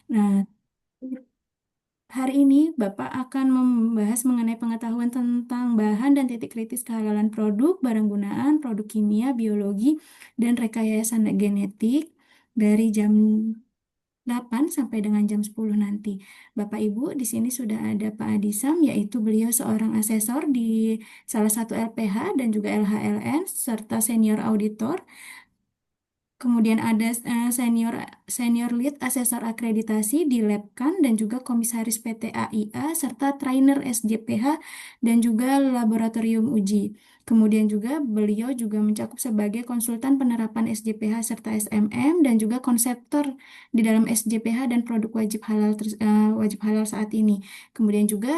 Nah, hari ini Bapak akan membahas mengenai pengetahuan tentang bahan dan titik kritis kehalalan produk, barang gunaan, produk kimia, biologi, dan rekayasa genetik dari jam 8 sampai dengan jam 10 nanti. Bapak Ibu, di sini sudah ada Pak Adisam, yaitu beliau seorang asesor di salah satu LPH dan juga LHLN, serta senior auditor. Kemudian ada senior senior lead asesor akreditasi di Labkan dan juga komisaris PT AIA serta trainer SJPH dan juga laboratorium uji. Kemudian juga beliau juga mencakup sebagai konsultan penerapan SJPH serta SMM dan juga konseptor di dalam SJPH dan produk wajib halal saat ini. Kemudian juga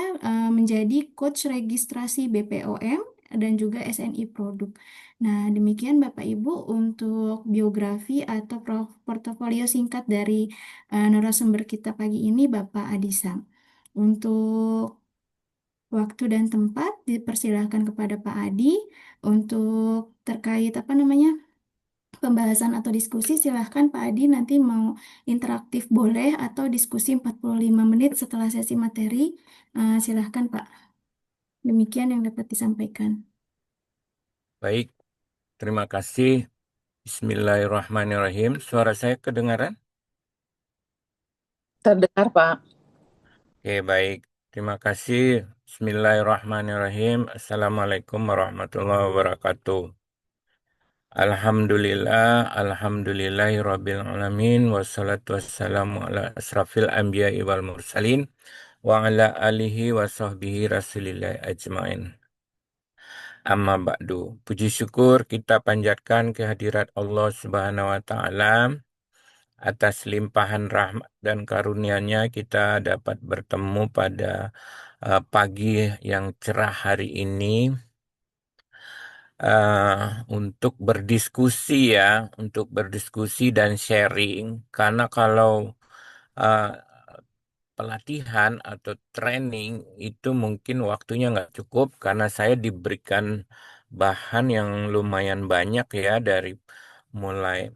menjadi coach registrasi BPOM dan juga SNI produk. Nah, demikian Bapak Ibu untuk biografi atau portofolio singkat dari narasumber kita pagi ini, Bapak Adisa. Untuk waktu dan tempat dipersilahkan kepada Pak Adi. Untuk terkait apa namanya pembahasan atau diskusi, silahkan Pak Adi nanti mau interaktif boleh atau diskusi 45 menit setelah sesi materi. Silahkan Pak. Demikian yang dapat disampaikan. Baik, terima kasih. Bismillahirrahmanirrahim. Suara saya kedengaran? Terdengar, Pak. Oke, baik. Terima kasih. Bismillahirrahmanirrahim. Assalamualaikum warahmatullahi wabarakatuh. Alhamdulillahi rabbil alamin. Wassalatu wassalamu ala asrafil anbiya'i wal mursalin. Wa ala alihi wa sahbihi rasulillahi ajmain. Amma ba'du. Puji syukur kita panjatkan kehadirat Allah Subhanahu wa Ta'ala. Atas limpahan rahmat dan karunia-Nya kita dapat bertemu pada pagi yang cerah hari ini untuk berdiskusi untuk berdiskusi dan sharing. Karena kalau uh, pelatihan atau training itu mungkin waktunya nggak cukup karena saya diberikan bahan yang lumayan banyak ya dari mulai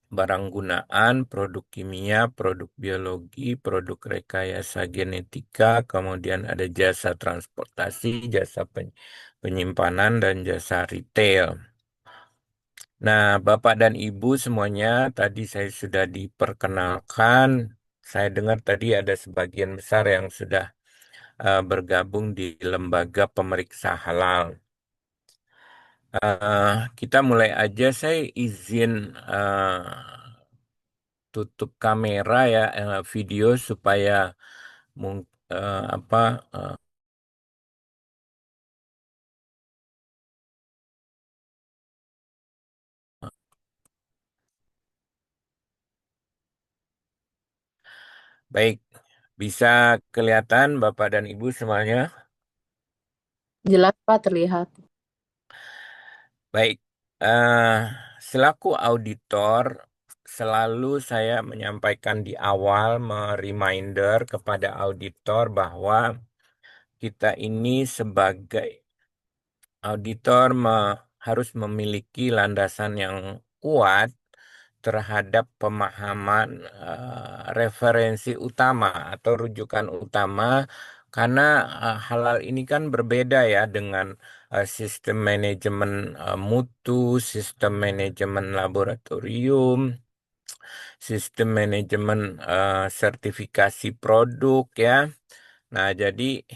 barang gunaan, produk kimia, produk biologi, produk rekayasa genetika, kemudian ada jasa transportasi, jasa penyimpanan, dan jasa retail. Nah, Bapak dan Ibu semuanya, tadi saya sudah diperkenalkan. Saya dengar tadi ada sebagian besar yang sudah bergabung di lembaga pemeriksa halal. Kita mulai aja. Saya izin tutup kamera video supaya mung, apa baik, bisa kelihatan Bapak dan Ibu semuanya. Jelas, Pak, terlihat. Baik, eh, selaku auditor selalu saya menyampaikan di awal reminder kepada auditor bahwa kita ini sebagai auditor harus memiliki landasan yang kuat terhadap pemahaman referensi utama atau rujukan utama karena halal ini kan berbeda ya dengan sistem manajemen mutu, sistem manajemen laboratorium, sistem manajemen sertifikasi produk ya. Nah, jadi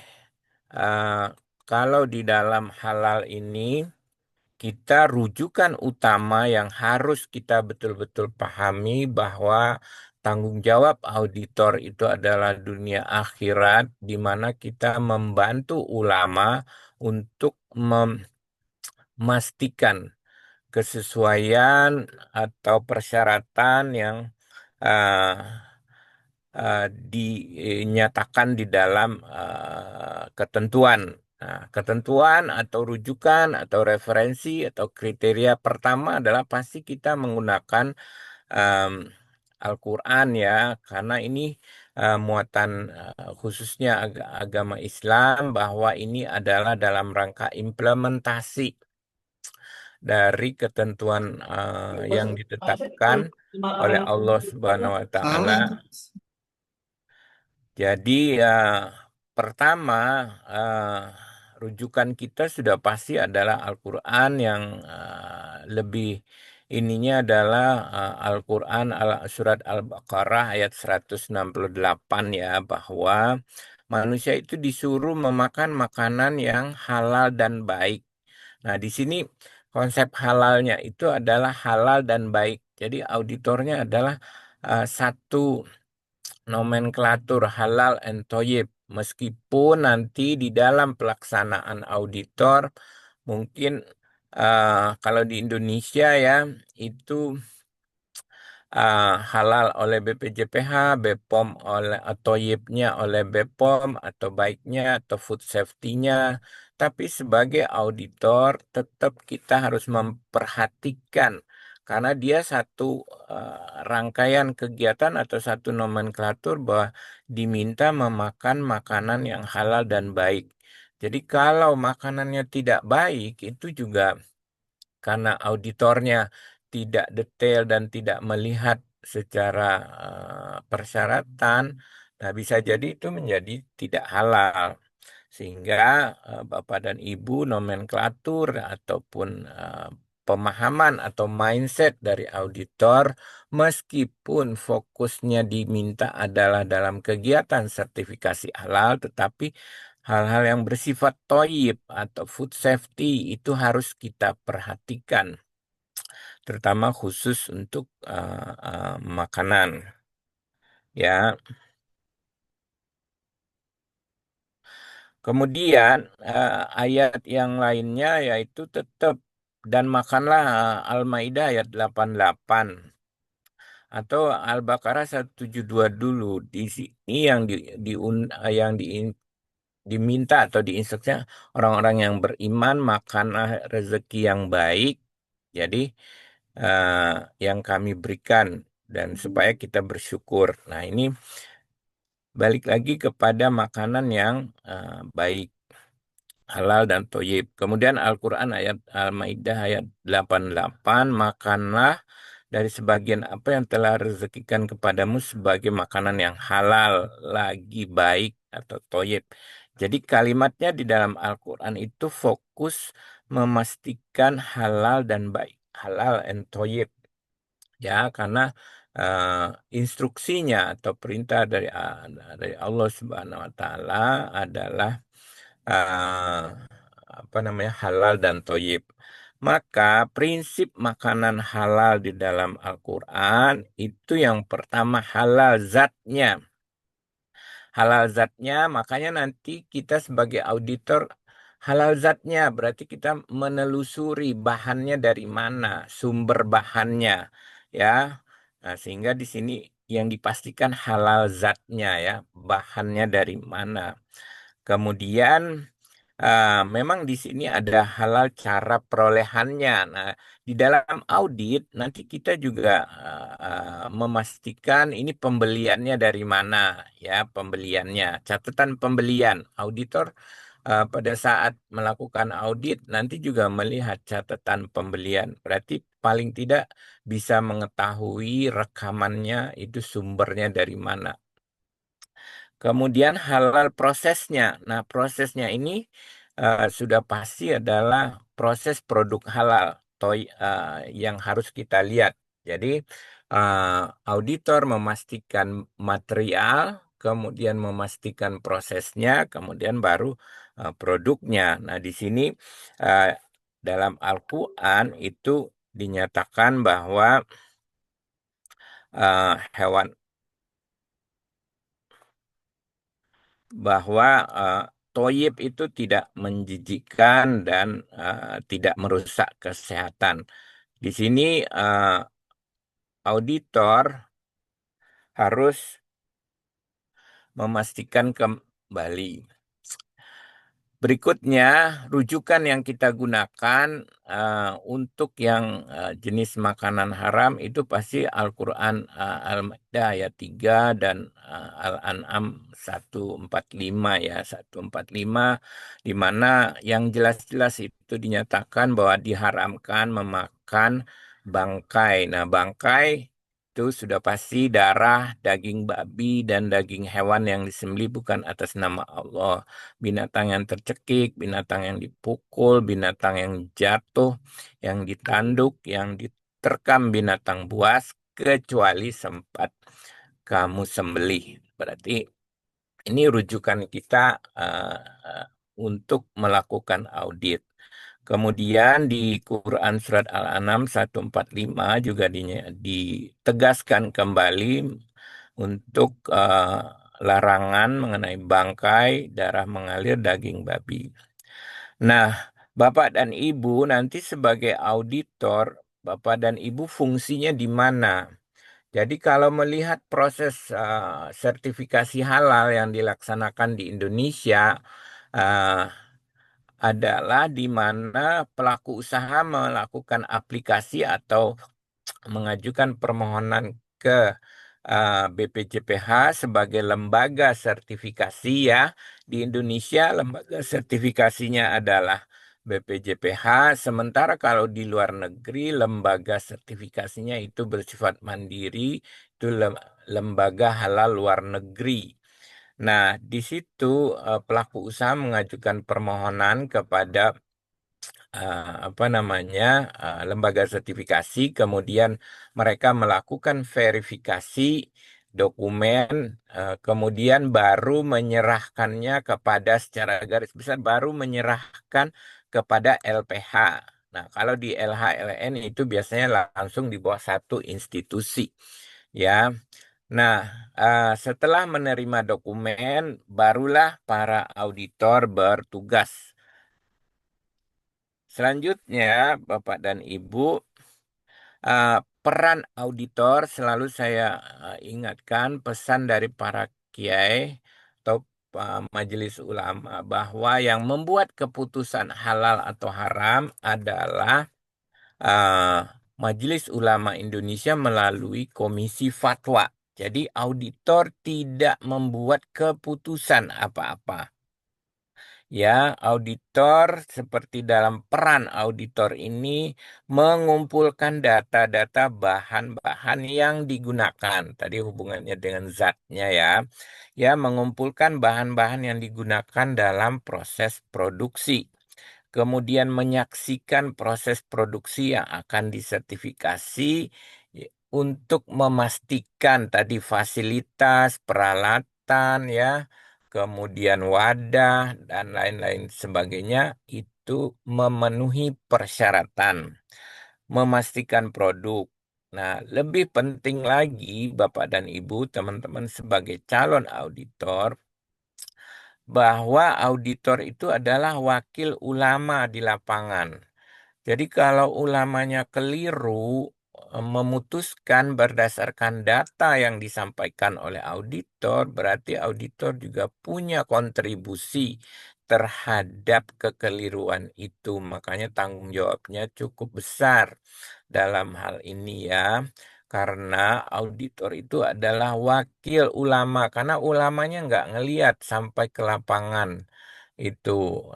uh, kalau di dalam halal ini kita rujukan utama yang harus kita betul-betul pahami bahwa tanggung jawab auditor itu adalah dunia akhirat, di mana kita membantu ulama untuk memastikan kesesuaian atau persyaratan yang uh, dinyatakan di dalam ketentuan. Nah, ketentuan atau rujukan atau referensi atau kriteria pertama adalah pasti kita menggunakan em, Al-Quran ya, karena ini muatan khususnya agama Islam bahwa ini adalah dalam rangka implementasi dari ketentuan yang ditetapkan oleh Allah Subhanahu wa Ta'ala Jadi pertama eh, rujukan kita sudah pasti adalah Al-Quran yang lebih ininya adalah Al-Quran surat Al-Baqarah ayat 168 ya, bahwa manusia itu disuruh memakan makanan yang halal dan baik. Nah, di sini konsep halalnya itu adalah halal dan baik. Jadi auditornya adalah satu nomenklatur halal and toyib. Meskipun nanti di dalam pelaksanaan auditor mungkin kalau di Indonesia ya itu halal oleh BPJPH, BPOM oleh atau YIP-nya oleh BPOM atau baiknya atau food safety-nya. Tapi sebagai auditor tetap kita harus memperhatikan karena dia satu rangkaian kegiatan atau satu nomenklatur bahwa diminta memakan makanan yang halal dan baik. Jadi kalau makanannya tidak baik itu juga karena auditornya tidak detail dan tidak melihat secara persyaratan, nah bisa jadi itu menjadi tidak halal. Sehingga Bapak dan Ibu nomenklatur ataupun pemahaman atau mindset dari auditor, meskipun fokusnya diminta adalah dalam kegiatan sertifikasi halal, tetapi hal-hal yang bersifat toyib atau food safety itu harus kita perhatikan, terutama khusus untuk makanan. Ya, kemudian ayat yang lainnya yaitu tetap dan makanlah Al-Maidah ayat 88 atau Al-Baqarah 172 dulu. Di sini yang diminta atau diinstruksikan orang-orang yang beriman makanlah rezeki yang baik. Jadi eh, yang kami berikan dan supaya kita bersyukur. Nah, ini balik lagi kepada makanan yang baik, halal dan thoyyib. Kemudian Al-Quran ayat Al-Maidah ayat 88, makanlah dari sebagian apa yang telah rezekikan kepadamu sebagai makanan yang halal, lagi baik atau thoyyib. Jadi kalimatnya di dalam Al-Quran itu fokus memastikan halal dan baik, halal and thoyyib. Ya, karena eh, instruksinya atau perintah dari Allah Subhanahu wa taala adalah eh, apa namanya halal dan toyib. Maka prinsip makanan halal di dalam Al-Quran itu yang pertama halal zatnya. Halal zatnya, makanya nanti kita sebagai auditor halal zatnya berarti kita menelusuri bahannya dari mana, sumber bahannya, ya. Nah, sehingga di sini yang dipastikan halal zatnya ya, bahannya dari mana. Kemudian memang di sini ada halal cara perolehannya. Nah, di dalam audit nanti kita juga memastikan ini pembeliannya dari mana, ya, pembeliannya, catatan pembelian. Auditor pada saat melakukan audit nanti juga melihat catatan pembelian. Berarti paling tidak bisa mengetahui rekamannya itu sumbernya dari mana. Kemudian halal prosesnya. Nah, prosesnya ini sudah pasti adalah proses produk halal yang harus kita lihat. Jadi, auditor memastikan material, kemudian memastikan prosesnya, kemudian baru produknya. Nah, di sini uh, dalam Al-Quran itu dinyatakan bahwa hewan bahwa toyib itu tidak menjijikkan dan tidak merusak kesehatan. Di sini auditor harus memastikan kembali. Berikutnya, rujukan yang kita gunakan untuk yang jenis makanan haram itu pasti Al-Quran Al-Maidah ayat 3 dan Al-An'am 145 ya, 145 di mana yang jelas-jelas itu dinyatakan bahwa diharamkan memakan bangkai. Nah, bangkai itu sudah pasti darah, daging babi, dan daging hewan yang disembelih bukan atas nama Allah. Binatang yang tercekik, binatang yang dipukul, binatang yang jatuh, yang ditanduk, yang diterkam binatang buas, kecuali sempat kamu sembelih. Berarti ini rujukan kita eh, untuk melakukan audit. Kemudian di Quran Surat Al-An'am 145 juga ditegaskan kembali untuk larangan mengenai bangkai, darah mengalir, daging babi. Nah, Bapak dan Ibu nanti sebagai auditor, Bapak dan Ibu fungsinya di mana? Jadi kalau melihat proses sertifikasi halal yang dilaksanakan di Indonesia, eh, adalah di mana pelaku usaha melakukan aplikasi atau mengajukan permohonan ke BPJPH sebagai lembaga sertifikasi ya. Di Indonesia lembaga sertifikasinya adalah BPJPH, sementara kalau di luar negeri lembaga sertifikasinya itu bersifat mandiri, itu lembaga halal luar negeri. Nah, di situ pelaku usaha mengajukan permohonan kepada apa namanya lembaga sertifikasi, kemudian mereka melakukan verifikasi dokumen, kemudian baru menyerahkannya kepada secara garis besar baru menyerahkan kepada LPH. Nah, kalau di LHLN itu biasanya langsung di bawah satu institusi, ya. Nah, setelah menerima dokumen, barulah para auditor bertugas. Selanjutnya, Bapak dan Ibu, peran auditor selalu saya ingatkan pesan dari para kiai atau majelis ulama bahwa yang membuat keputusan halal atau haram adalah uh, Majelis Ulama Indonesia melalui Komisi Fatwa. Jadi auditor tidak membuat keputusan apa-apa. Ya, auditor seperti dalam peran auditor ini mengumpulkan data-data bahan-bahan yang digunakan. Tadi hubungannya dengan zatnya ya. Ya, mengumpulkan bahan-bahan yang digunakan dalam proses produksi. Kemudian menyaksikan proses produksi yang akan disertifikasi untuk memastikan tadi fasilitas, peralatan ya, kemudian wadah dan lain-lain sebagainya itu memenuhi persyaratan, memastikan produk. Nah, lebih penting lagi Bapak dan Ibu, teman-teman sebagai calon auditor, bahwa auditor itu adalah wakil ulama di lapangan. Jadi kalau ulamanya keliru memutuskan berdasarkan data yang disampaikan oleh auditor, berarti auditor juga punya kontribusi terhadap kekeliruan itu. Makanya tanggung jawabnya cukup besar dalam hal ini ya. Karena auditor itu adalah wakil ulama, karena ulamanya nggak ngeliat sampai ke lapangan itu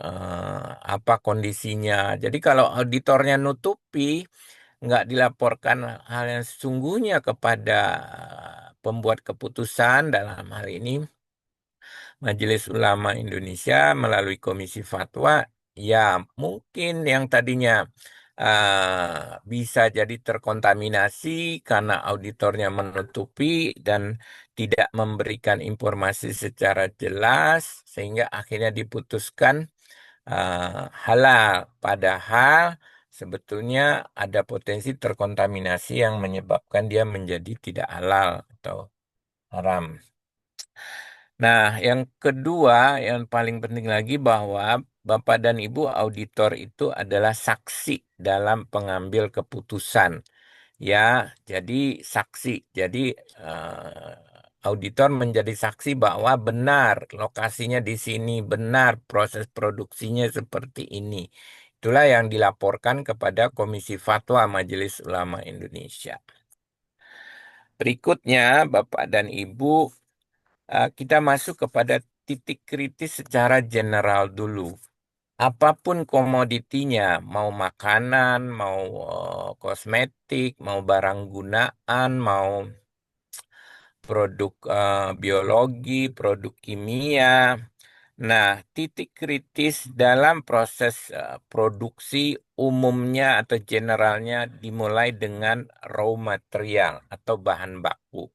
apa kondisinya. Jadi kalau auditornya nutupi, nggak dilaporkan hal yang sesungguhnya kepada pembuat keputusan dalam hal ini Majelis Ulama Indonesia melalui Komisi Fatwa, ya mungkin yang tadinya bisa jadi terkontaminasi karena auditornya menutupi dan tidak memberikan informasi secara jelas, sehingga akhirnya diputuskan halal. Padahal sebetulnya ada potensi terkontaminasi yang menyebabkan dia menjadi tidak halal atau haram. Nah, yang kedua, yang paling penting lagi bahwa Bapak dan Ibu auditor itu adalah saksi dalam pengambil keputusan. Ya, jadi saksi. Jadi auditor menjadi saksi bahwa benar lokasinya di sini, benar proses produksinya seperti ini. Itulah yang dilaporkan kepada Komisi Fatwa Majelis Ulama Indonesia. Berikutnya, Bapak dan Ibu, kita masuk kepada titik kritis secara general dulu. apapun komoditinya, mau makanan, mau kosmetik, mau barang gunaan, mau produk biologi, produk kimia. Nah, titik kritis dalam proses produksi umumnya atau generalnya dimulai dengan raw material atau bahan baku.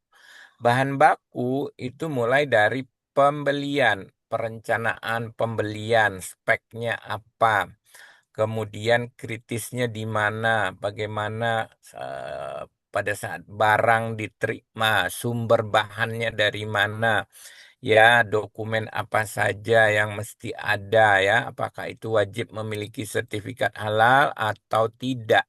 Bahan baku itu mulai dari pembelian, perencanaan pembelian, speknya apa, kemudian kritisnya di mana, bagaimana eh, pada saat barang diterima, sumber bahannya dari mana, ya, dokumen apa saja yang mesti ada ya, apakah itu wajib memiliki sertifikat halal atau tidak,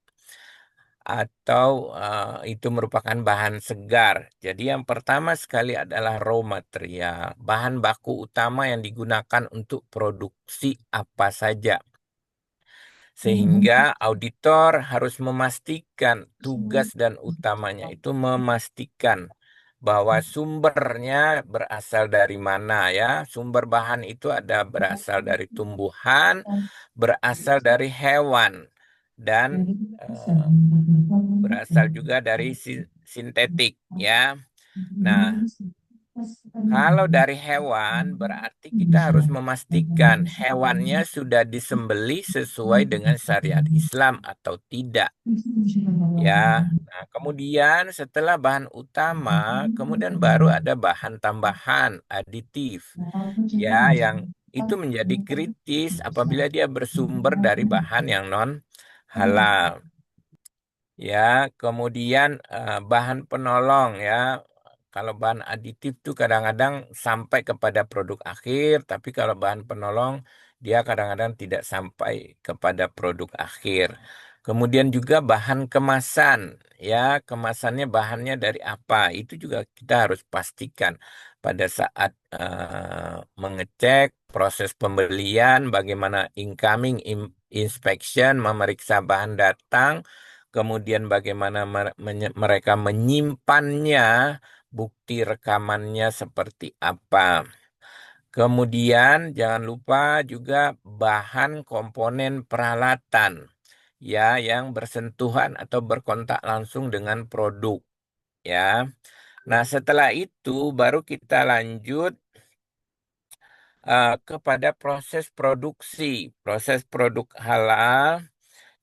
atau itu merupakan bahan segar. Jadi yang pertama sekali adalah raw material, bahan baku utama yang digunakan untuk produksi apa saja. Sehingga auditor harus memastikan tugas dan utamanya itu memastikan bahwa sumbernya berasal dari mana ya. Sumber bahan itu ada berasal dari tumbuhan, berasal dari hewan, dan eh, berasal juga dari sintetik ya. Nah, kalau dari hewan, berarti kita harus memastikan hewannya sudah disembelih sesuai dengan syariat Islam atau tidak. Ya, nah kemudian setelah bahan utama, kemudian baru ada bahan tambahan, aditif. Ya, yang itu menjadi kritis apabila dia bersumber dari bahan yang non halal. Ya, kemudian bahan penolong ya. Kalau bahan aditif tuh kadang-kadang sampai kepada produk akhir, tapi kalau bahan penolong dia kadang-kadang tidak sampai kepada produk akhir. Kemudian juga bahan kemasan, ya, kemasannya bahannya dari apa? Itu juga kita harus pastikan pada saat mengecek proses pembelian, bagaimana incoming inspection, memeriksa bahan datang. Kemudian bagaimana mereka menyimpannya, bukti rekamannya seperti apa. Kemudian jangan lupa juga bahan komponen peralatan ya yang bersentuhan atau berkontak langsung dengan produk ya. Nah, setelah itu baru kita lanjut kepada proses produksi, proses produk halal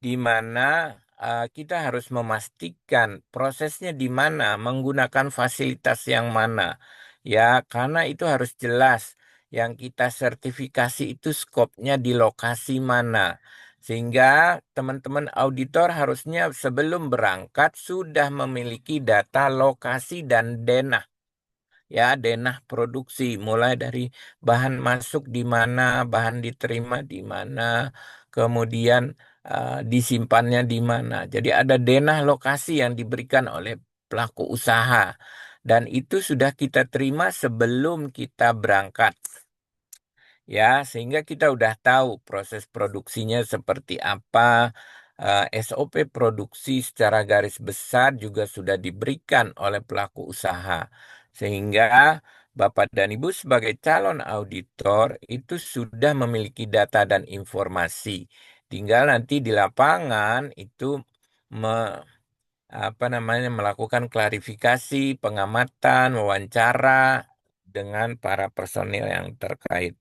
di mana kita harus memastikan prosesnya di mana, menggunakan fasilitas yang mana. Ya, karena itu harus jelas. Yang kita sertifikasi itu skopnya di lokasi mana. Sehingga teman-teman auditor harusnya sebelum berangkat sudah memiliki data lokasi dan denah. Ya, denah produksi mulai dari bahan masuk di mana, bahan diterima di mana, kemudian disimpannya di mana. Jadi ada denah lokasi yang diberikan oleh pelaku usaha dan itu sudah kita terima sebelum kita berangkat. Ya, sehingga kita udah tahu proses produksinya seperti apa. SOP produksi secara garis besar juga sudah diberikan oleh pelaku usaha. Sehingga Bapak dan Ibu sebagai calon auditor itu sudah memiliki data dan informasi. Tinggal nanti di lapangan itu me- melakukan klarifikasi, pengamatan, wawancara dengan para personil yang terkait.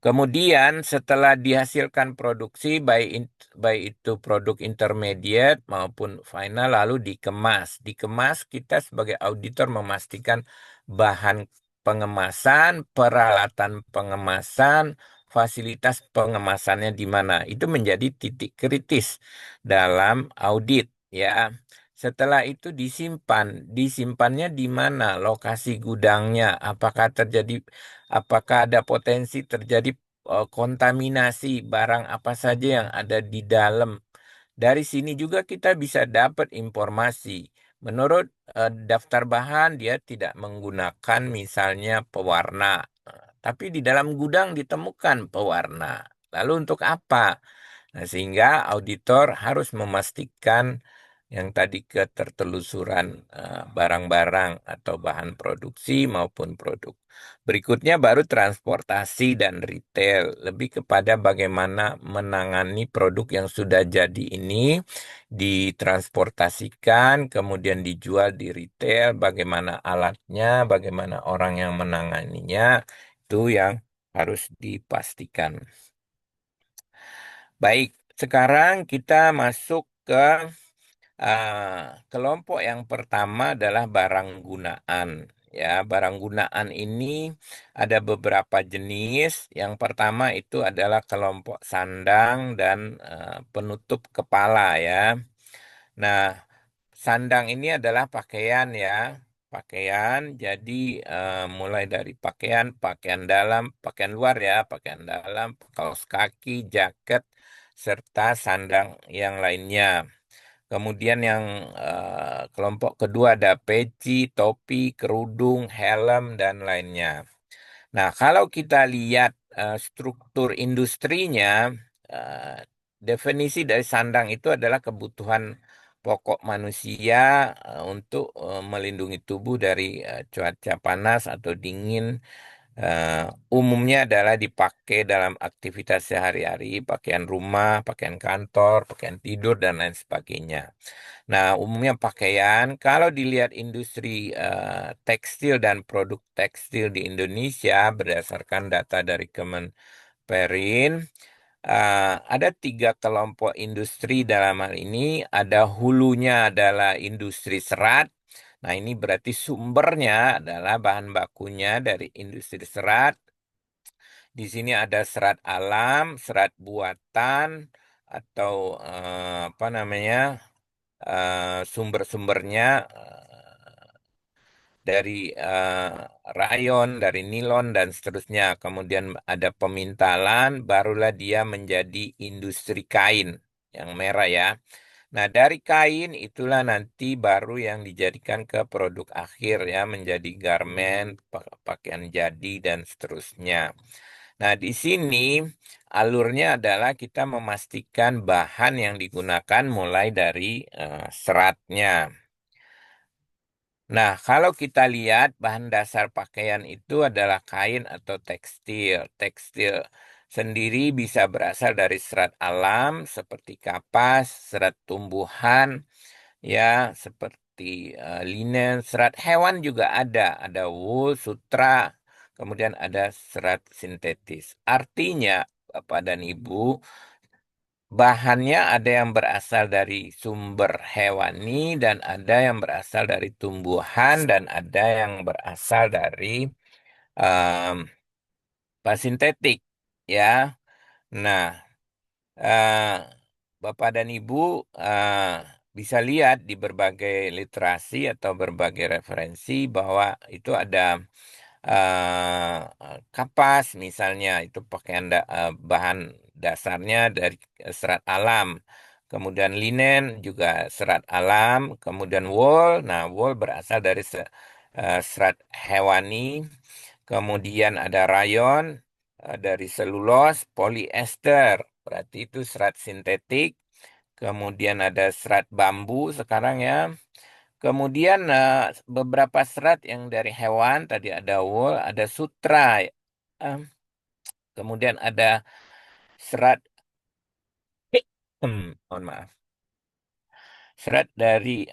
Kemudian setelah dihasilkan produksi baik itu produk intermediate maupun final lalu dikemas. Dikemas kita sebagai auditor memastikan bahan pengemasan, peralatan pengemasan, fasilitas pengemasannya di mana. Itu menjadi titik kritis dalam audit ya. Setelah itu disimpannya di mana lokasi gudangnya, apakah ada potensi terjadi kontaminasi barang apa saja yang ada di dalam. Dari sini juga kita bisa dapat informasi. Menurut daftar bahan, dia tidak menggunakan misalnya pewarna, tapi di dalam gudang ditemukan pewarna. Lalu untuk apa? Nah, sehingga auditor harus memastikan yang tadi ketertelusuran barang-barang atau bahan produksi maupun produk. Berikutnya baru transportasi dan retail, lebih kepada bagaimana menangani produk yang sudah jadi ini ditransportasikan, kemudian dijual di retail, bagaimana alatnya, bagaimana orang yang menanganinya, itu yang harus dipastikan. Baik, sekarang kita masuk ke kelompok yang pertama adalah barang gunaan. Ya, barang gunaan ini ada beberapa jenis. Yang pertama itu adalah kelompok sandang dan penutup kepala ya. Nah, sandang ini adalah pakaian ya. Pakaian, jadi mulai dari pakaian, pakaian dalam, pakaian luar ya, pakaian dalam, kaos kaki, jaket, serta sandang yang lainnya. Kemudian yang kelompok kedua ada peci, topi, kerudung, helm, dan lainnya. Nah, kalau kita lihat struktur industrinya, eh, definisi dari sandang itu adalah kebutuhan pokok manusia untuk melindungi tubuh dari cuaca panas atau dingin. eh, Umumnya adalah dipakai dalam aktivitas sehari-hari, pakaian rumah, pakaian kantor, pakaian tidur, dan lain sebagainya. Nah, umumnya pakaian, kalau dilihat industri tekstil dan produk tekstil di Indonesia berdasarkan data dari Kemenperin, ada tiga kelompok industri dalam hal ini. Ada hulunya adalah industri serat. Nah, ini berarti sumbernya adalah bahan bakunya dari industri serat. Di sini ada serat alam, serat buatan, atau apa namanya? Sumber-sumbernya dari rayon, dari nilon, dan seterusnya. Kemudian ada pemintalan, barulah dia menjadi industri kain yang merah ya. Nah, dari kain itulah nanti baru yang dijadikan ke produk akhir ya, menjadi garmen, pakaian jadi, dan seterusnya. Nah, di sini alurnya adalah kita memastikan bahan yang digunakan mulai dari seratnya. Nah, kalau kita lihat bahan dasar pakaian itu adalah kain atau tekstil. Tekstil sendiri bisa berasal dari serat alam seperti kapas, serat tumbuhan, ya seperti linen, serat hewan juga ada wool, sutra, kemudian ada serat sintetis. Artinya, Bapak dan Ibu, bahannya ada yang berasal dari sumber hewani dan ada yang berasal dari tumbuhan dan ada yang berasal dari em, sintetik ya. Nah, eh, Bapak dan Ibu eh, bisa lihat di berbagai literasi atau berbagai referensi bahwa itu ada kapas misalnya itu pakaian bahan dasarnya dari serat alam. Kemudian linen juga serat alam, kemudian wool. Nah, wool berasal dari serat hewani. Kemudian ada rayon dari selulos, poliester, berarti itu serat sintetik. Kemudian ada serat bambu sekarang ya. Kemudian beberapa serat yang dari hewan, tadi ada wool, ada sutra. Eh, Kemudian ada serat, mohon maaf, serat dari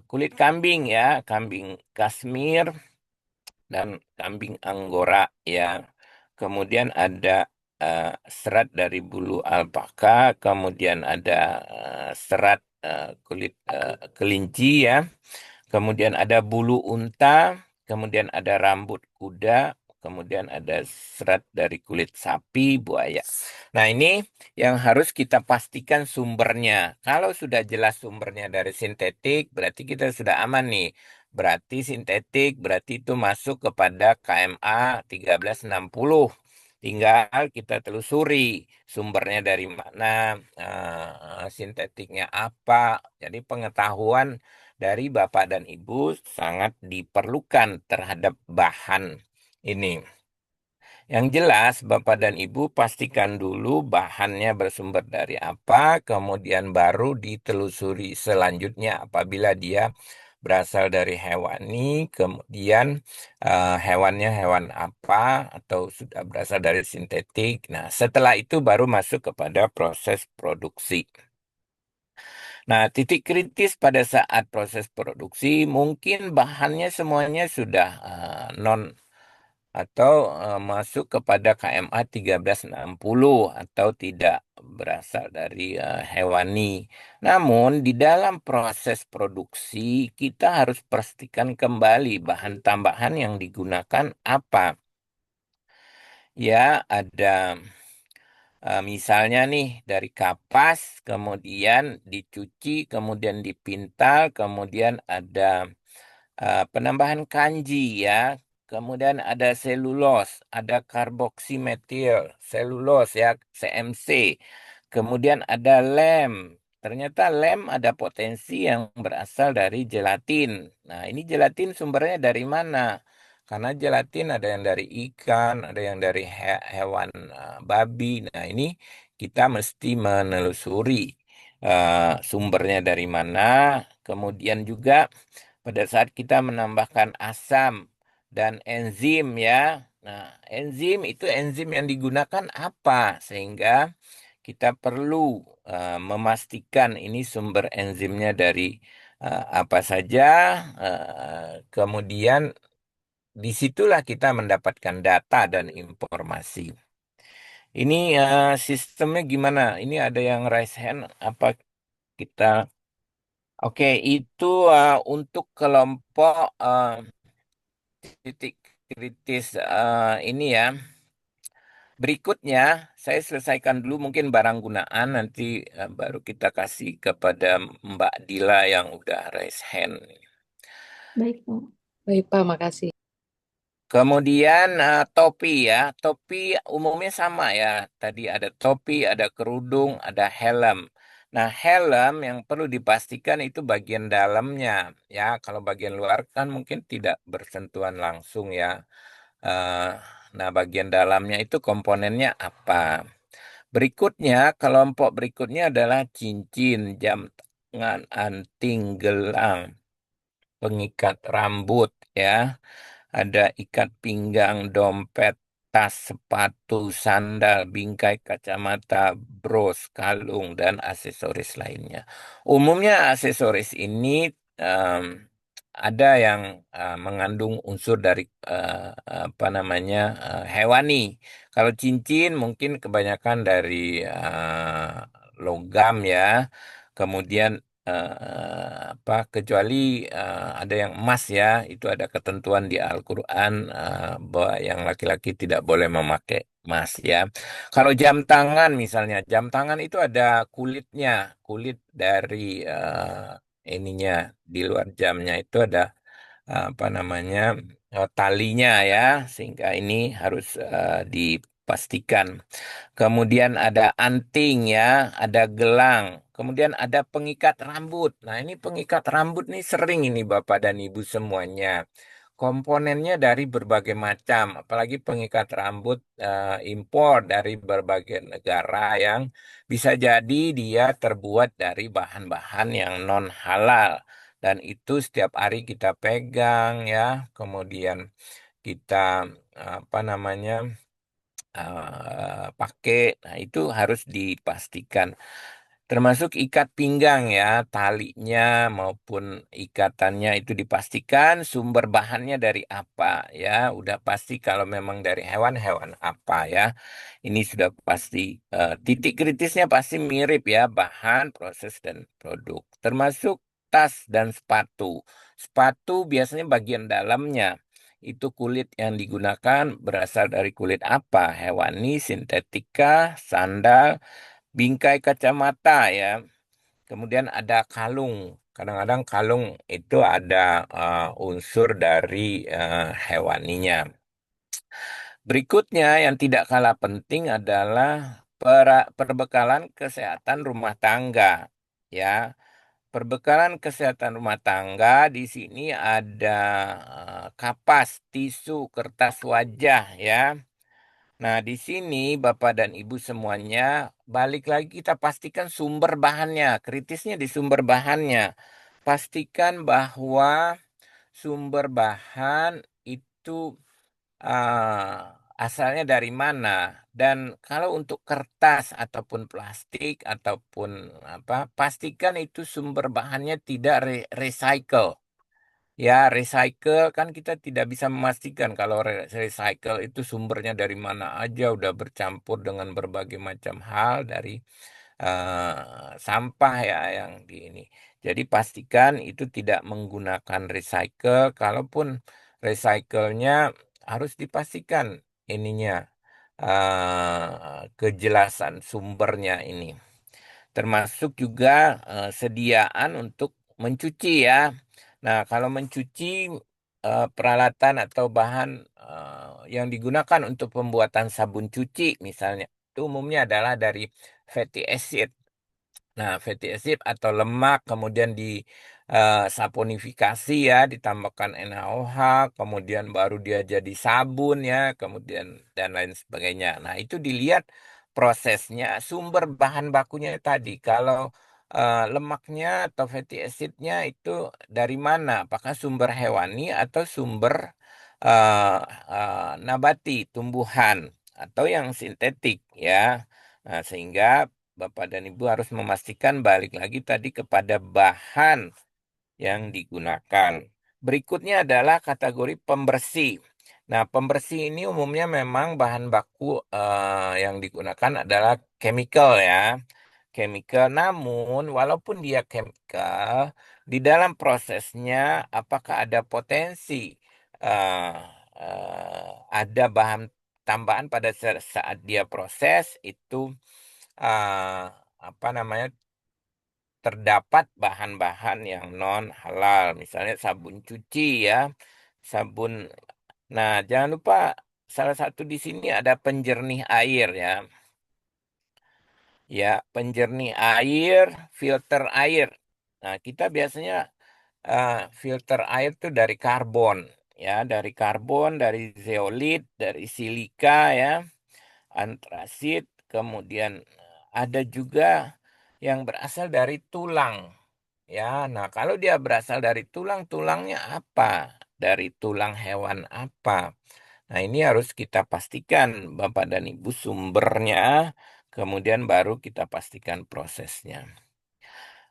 kulit kambing ya, kambing Kashmir dan kambing Anggora ya. Kemudian ada eh, serat dari bulu alpaka, kemudian ada serat kulit kelinci ya. Kemudian ada bulu unta, kemudian ada rambut kuda, kemudian ada serat dari kulit sapi, buaya. Nah, ini yang harus kita pastikan sumbernya. Kalau sudah jelas sumbernya dari sintetik, berarti kita sudah aman nih. Berarti sintetik, berarti itu masuk kepada KMA 1360. Tinggal kita telusuri sumbernya dari mana, sintetiknya apa. Jadi pengetahuan dari Bapak dan Ibu sangat diperlukan terhadap bahan ini. Yang jelas, Bapak dan Ibu pastikan dulu bahannya bersumber dari apa, kemudian baru ditelusuri selanjutnya apabila dia berasal dari hewani, kemudian hewannya hewan apa, atau sudah berasal dari sintetik. Nah, setelah itu baru masuk kepada proses produksi. Nah, titik kritis pada saat proses produksi mungkin bahannya semuanya sudah non atau masuk kepada KMA 1360 atau tidak berasal dari hewani. Namun di dalam proses produksi kita harus pastikan kembali bahan tambahan yang digunakan apa. Ya, ada misalnya nih dari kapas, kemudian dicuci, kemudian dipintal, kemudian ada penambahan kanji ya. Kemudian ada selulos, ada karboksimetil, selulos ya, CMC. Kemudian ada lem. Ternyata lem ada potensi yang berasal dari gelatin. Nah, ini gelatin sumbernya dari mana? Karena gelatin ada yang dari ikan, ada yang dari hewan babi. Nah, ini kita mesti menelusuri sumbernya dari mana. Kemudian juga pada saat kita menambahkan asam dan enzim ya. Nah, enzim itu enzim yang digunakan apa? Sehingga kita perlu memastikan ini sumber enzimnya dari apa saja. Kemudian disitulah kita mendapatkan data dan informasi. Ini sistemnya gimana? Ini ada yang raise hand apa kita? Oke, itu untuk kelompok titik kritis ini ya. Berikutnya, saya selesaikan dulu mungkin barang gunaan, nanti baru kita kasih kepada Mbak Dila yang udah raise hand. Baik, Pak. Baik, Pak, makasih. Kemudian topi ya, topi umumnya sama ya. Tadi ada topi, ada kerudung, ada helm. Nah, helm yang perlu dipastikan itu bagian dalamnya ya. Kalau bagian luar kan mungkin tidak bersentuhan langsung ya. Eh, nah, bagian dalamnya itu komponennya apa? Berikutnya, kelompok berikutnya adalah cincin, jam tangan, anting, gelang, pengikat rambut ya. Ada ikat pinggang, dompet, tas, sepatu, sandal, bingkai kacamata, bros, kalung, dan aksesoris lainnya. Umumnya aksesoris ini em, ada yang mengandung unsur dari apa namanya hewani. Kalau cincin mungkin kebanyakan dari logam ya. Kemudian apa kecuali ada yang emas ya, itu ada ketentuan di Al-Qur'an bahwa yang laki-laki tidak boleh memakai emas ya. Kalau jam tangan misalnya, jam tangan itu ada kulitnya, kulit dari ininya di luar jamnya itu ada apa namanya talinya ya, sehingga ini harus dipastikan. Kemudian ada anting ya, ada gelang, kemudian ada pengikat rambut. Nah, ini pengikat rambut nih sering ini Bapak dan Ibu semuanya. Komponennya dari berbagai macam, apalagi pengikat rambut impor dari berbagai negara yang bisa jadi dia terbuat dari bahan-bahan yang non halal. Dan itu setiap hari kita pegang ya, kemudian kita apa namanya pakai. Nah, itu harus dipastikan. Termasuk ikat pinggang ya, talinya maupun ikatannya itu dipastikan sumber bahannya dari apa ya. Udah pasti kalau memang dari hewan-hewan apa ya. Ini sudah pasti. Titik kritisnya pasti mirip ya, bahan, proses, dan produk. Termasuk tas dan sepatu. Sepatu biasanya bagian dalamnya. Itu kulit yang digunakan berasal dari kulit apa? Hewani, sintetika, sandal, bingkai kacamata ya. Kemudian ada kalung. Kadang-kadang kalung itu ada unsur dari hewaninya. Berikutnya yang tidak kalah penting adalah perbekalan kesehatan rumah tangga. Ya, perbekalan kesehatan rumah tangga di sini ada kapas, tisu, kertas wajah ya. Nah, di sini Bapak dan Ibu semuanya, balik lagi kita pastikan sumber bahannya. Kritisnya di sumber bahannya. Pastikan bahwa sumber bahan itu asalnya dari mana. Dan kalau untuk kertas ataupun plastik ataupun apa, pastikan itu sumber bahannya tidak recycle. Ya, recycle kan kita tidak bisa memastikan kalau recycle itu sumbernya dari mana aja, udah bercampur dengan berbagai macam hal dari sampah ya yang di ini. Jadi pastikan itu tidak menggunakan recycle. Kalaupun recycle-nya harus dipastikan ininya kejelasan sumbernya ini. Termasuk juga sediaan untuk mencuci ya. Nah, kalau mencuci peralatan atau bahan yang digunakan untuk pembuatan sabun cuci misalnya, itu umumnya adalah dari fatty acid. Nah, fatty acid atau lemak kemudian di saponifikasi ya, ditambahkan NaOH, kemudian baru dia jadi sabun ya, kemudian dan lain sebagainya. Nah, itu dilihat prosesnya, sumber bahan bakunya tadi. Kalau lemaknya atau fatty acidnya itu dari mana? Apakah sumber hewani atau sumber eh, nabati, tumbuhan atau yang sintetik ya? Nah, sehingga Bapak dan Ibu harus memastikan balik lagi tadi kepada bahan yang digunakan. Berikutnya adalah kategori pembersih. Nah, pembersih ini umumnya memang bahan baku yang digunakan adalah chemical ya. Chemical, namun walaupun dia chemical, di dalam prosesnya apakah ada potensi eh, ada bahan tambahan pada saat dia proses itu eh, apa namanya terdapat bahan-bahan yang non halal, misalnya sabun cuci ya, sabun. Nah, jangan lupa salah satu di sini ada penjernih air ya. Ya, penjernih air, filter air. Nah, kita biasanya filter air tuh dari karbon ya, dari karbon, dari zeolit, dari silika ya, antrasit, kemudian ada juga yang berasal dari tulang. Ya, nah kalau dia berasal dari tulang, tulangnya apa? Dari tulang hewan apa? Nah, ini harus kita pastikan Bapak dan Ibu sumbernya, kemudian baru kita pastikan prosesnya.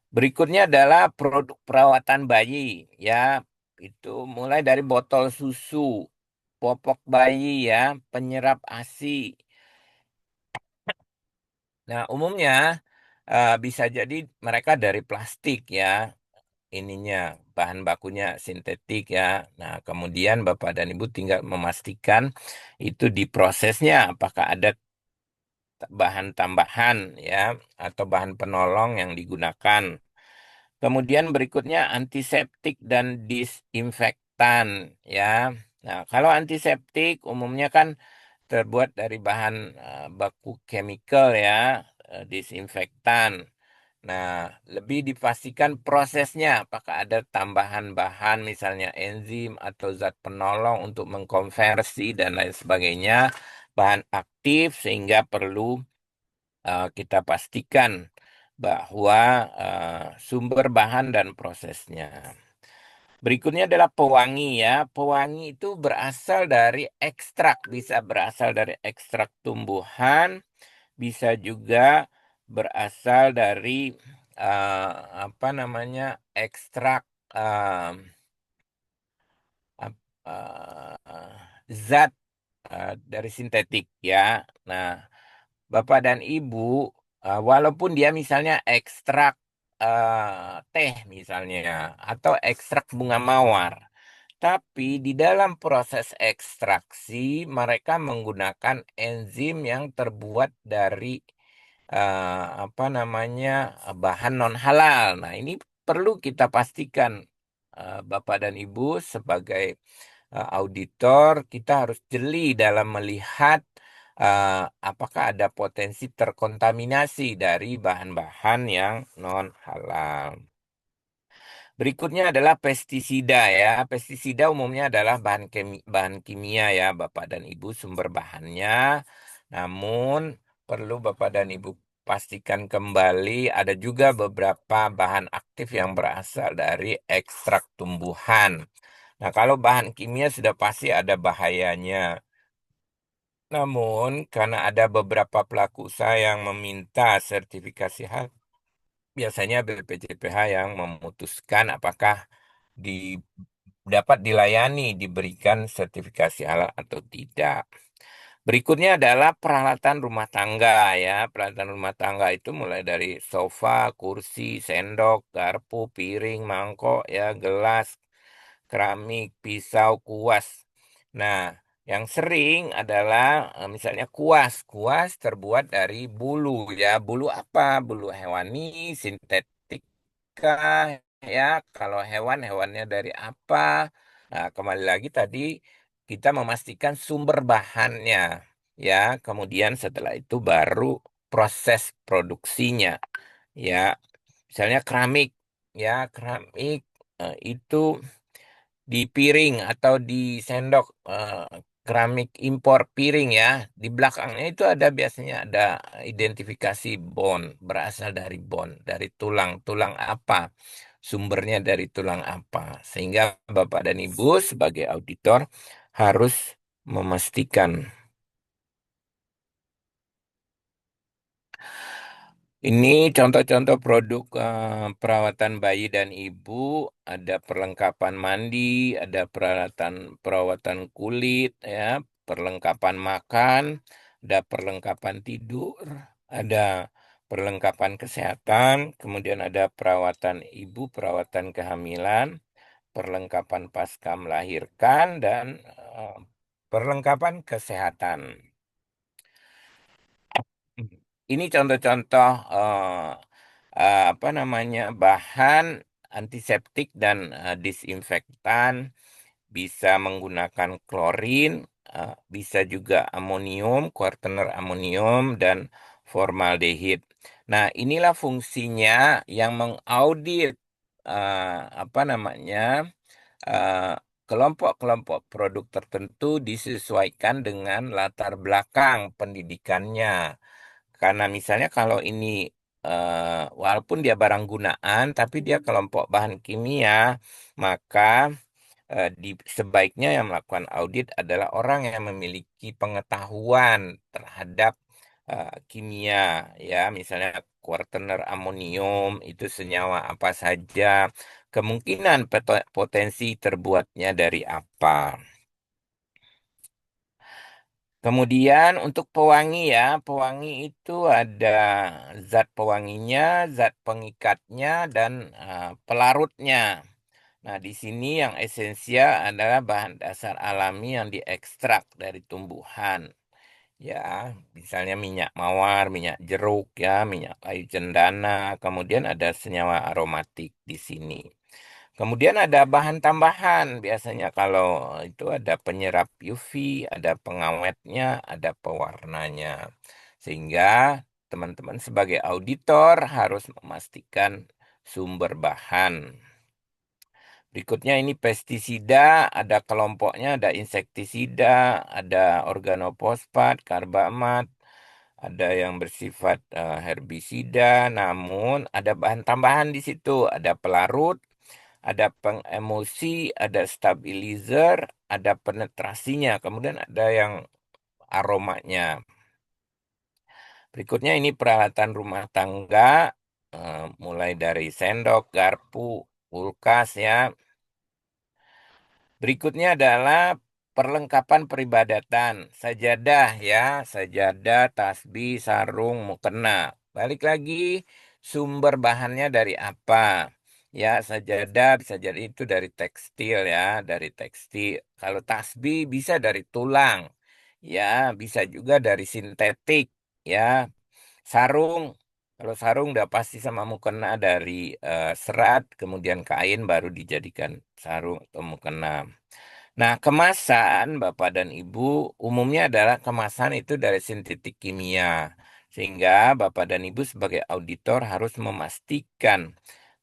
Berikutnya adalah produk perawatan bayi, ya. Itu mulai dari botol susu, popok bayi ya, penyerap ASI. Nah, umumnya bisa jadi mereka dari plastik ya. Ininya bahan bakunya sintetik ya. Nah, kemudian Bapak dan Ibu tinggal memastikan itu di prosesnya apakah ada bahan tambahan ya atau bahan penolong yang digunakan. Kemudian berikutnya antiseptik dan disinfektan ya. Nah, kalau antiseptik umumnya kan terbuat dari bahan baku chemical ya, disinfektan. Nah, lebih dipastikan prosesnya, apakah ada tambahan bahan, misalnya enzim atau zat penolong untuk mengkonversi dan lain sebagainya, bahan aktif, sehingga perlu kita pastikan bahwa sumber bahan dan prosesnya. Berikutnya adalah pewangi ya. Pewangi itu berasal dari ekstrak, bisa berasal dari ekstrak tumbuhan, bisa juga berasal dari eh, apa namanya ekstrak eh, ap- eh, zat dari sintetik ya. Nah, Bapak dan Ibu, walaupun dia misalnya ekstrak teh misalnya atau ekstrak bunga mawar, tapi di dalam proses ekstraksi mereka menggunakan enzim yang terbuat dari apa namanya bahan non halal. Nah, ini perlu kita pastikan Bapak dan Ibu sebagai auditor, kita harus jeli dalam melihat apakah ada potensi terkontaminasi dari bahan-bahan yang non halal. Berikutnya adalah pestisida ya. Pestisida umumnya adalah bahan kimia ya, Bapak dan Ibu, sumber bahannya. Namun perlu Bapak dan Ibu pastikan kembali ada juga beberapa bahan aktif yang berasal dari ekstrak tumbuhan. Nah, kalau bahan kimia sudah pasti ada bahayanya. Namun, karena ada beberapa pelaku usaha yang meminta sertifikasi hal, biasanya BPJPH yang memutuskan apakah di, dapat dilayani, diberikan sertifikasi halal atau tidak. Berikutnya adalah peralatan rumah tangga ya. Peralatan rumah tangga itu mulai dari sofa, kursi, sendok, garpu, piring, mangkok ya, gelas, keramik, pisau, kuas. Nah, yang sering adalah misalnya kuas. Kuas terbuat dari bulu ya. Bulu apa? Bulu hewani, sintetik kah ya, kalau hewan hewannya dari apa. Nah, kembali lagi tadi kita memastikan sumber bahannya ya, kemudian setelah itu baru proses produksinya ya. Misalnya keramik ya, keramik itu di piring atau di sendok, keramik impor piring ya, di belakangnya itu ada biasanya ada identifikasi bone, berasal dari bone, dari tulang. Tulang apa, sumbernya dari tulang apa, sehingga Bapak dan Ibu sebagai auditor harus memastikan. Ini contoh-contoh produk perawatan bayi dan ibu, ada perlengkapan mandi, ada peralatan perawatan kulit, ya, perlengkapan makan, ada perlengkapan tidur, ada perlengkapan kesehatan, kemudian ada perawatan ibu, perawatan kehamilan, perlengkapan pasca melahirkan, dan perlengkapan kesehatan. Ini contoh-contoh apa namanya, bahan antiseptik dan disinfektan, bisa menggunakan klorin, bisa juga amonium, kuartener amonium dan formaldehid. Nah, inilah fungsinya yang mengaudit apa namanya, eh, kelompok-kelompok produk tertentu disesuaikan dengan latar belakang pendidikannya. Karena misalnya kalau ini walaupun dia barang gunaan, tapi dia kelompok bahan kimia, maka sebaiknya yang melakukan audit adalah orang yang memiliki pengetahuan terhadap kimia, ya, misalnya kuartener amonium itu senyawa apa saja, kemungkinan potensi terbuatnya dari apa. Kemudian untuk pewangi ya, pewangi itu ada zat pewanginya, zat pengikatnya, dan pelarutnya. Nah, di sini yang esensial adalah bahan dasar alami yang diekstrak dari tumbuhan. Ya, misalnya minyak mawar, minyak jeruk, ya, minyak kayu cendana, kemudian ada senyawa aromatik di sini. Kemudian ada bahan tambahan, biasanya kalau itu ada penyerap UV, ada pengawetnya, ada pewarnanya. Sehingga teman-teman sebagai auditor harus memastikan sumber bahan. Berikutnya ini pestisida, ada kelompoknya, ada insektisida, ada organofosfat, karbamat, ada yang bersifat herbisida, namun ada bahan tambahan di situ, ada pelarut, ada pengemosi, ada stabilizer, ada penetrasinya, kemudian ada yang aromanya. Berikutnya ini peralatan rumah tangga, mulai dari sendok, garpu, kulkas ya. Berikutnya adalah perlengkapan peribadatan, sajadah ya, sajadah, tasbih, sarung, mukena. Balik lagi, sumber bahannya dari apa? Ya, sajadah bisa jadi itu dari tekstil ya, dari tekstil. Kalau tasbih bisa dari tulang, ya, bisa juga dari sintetik, ya. Sarung, kalau sarung udah pasti sama mukena dari serat, kemudian kain baru dijadikan sarung atau mukena. Nah, kemasan Bapak dan Ibu umumnya adalah kemasan itu dari sintetik kimia. Sehingga Bapak dan Ibu sebagai auditor harus memastikan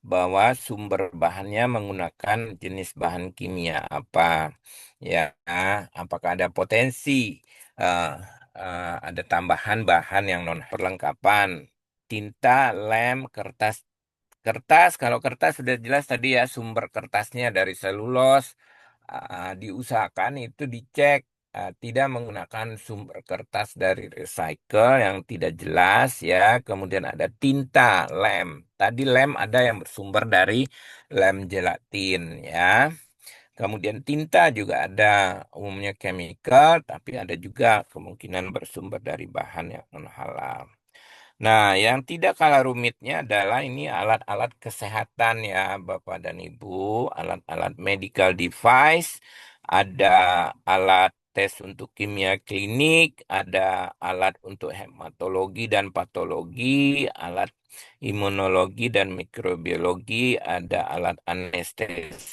bahwa sumber bahannya menggunakan jenis bahan kimia apa. Ya, apakah ada potensi eh, ada tambahan bahan yang non perlengkapan, tinta, lem, kertas. Kertas, kalau kertas sudah jelas tadi ya sumber kertasnya dari selulos, diusahakan itu dicek tidak menggunakan sumber kertas dari recycle yang tidak jelas ya. Kemudian ada tinta, lem. Tadi lem ada yang bersumber dari lem gelatin ya. Kemudian tinta juga ada umumnya chemical, tapi ada juga kemungkinan bersumber dari bahan yang non halal. Nah, yang tidak kalah rumitnya adalah ini alat-alat kesehatan ya, Bapak dan Ibu, alat-alat medical device, ada alat tes untuk kimia klinik, ada alat untuk hematologi dan patologi, alat imunologi dan mikrobiologi, ada alat anestesi.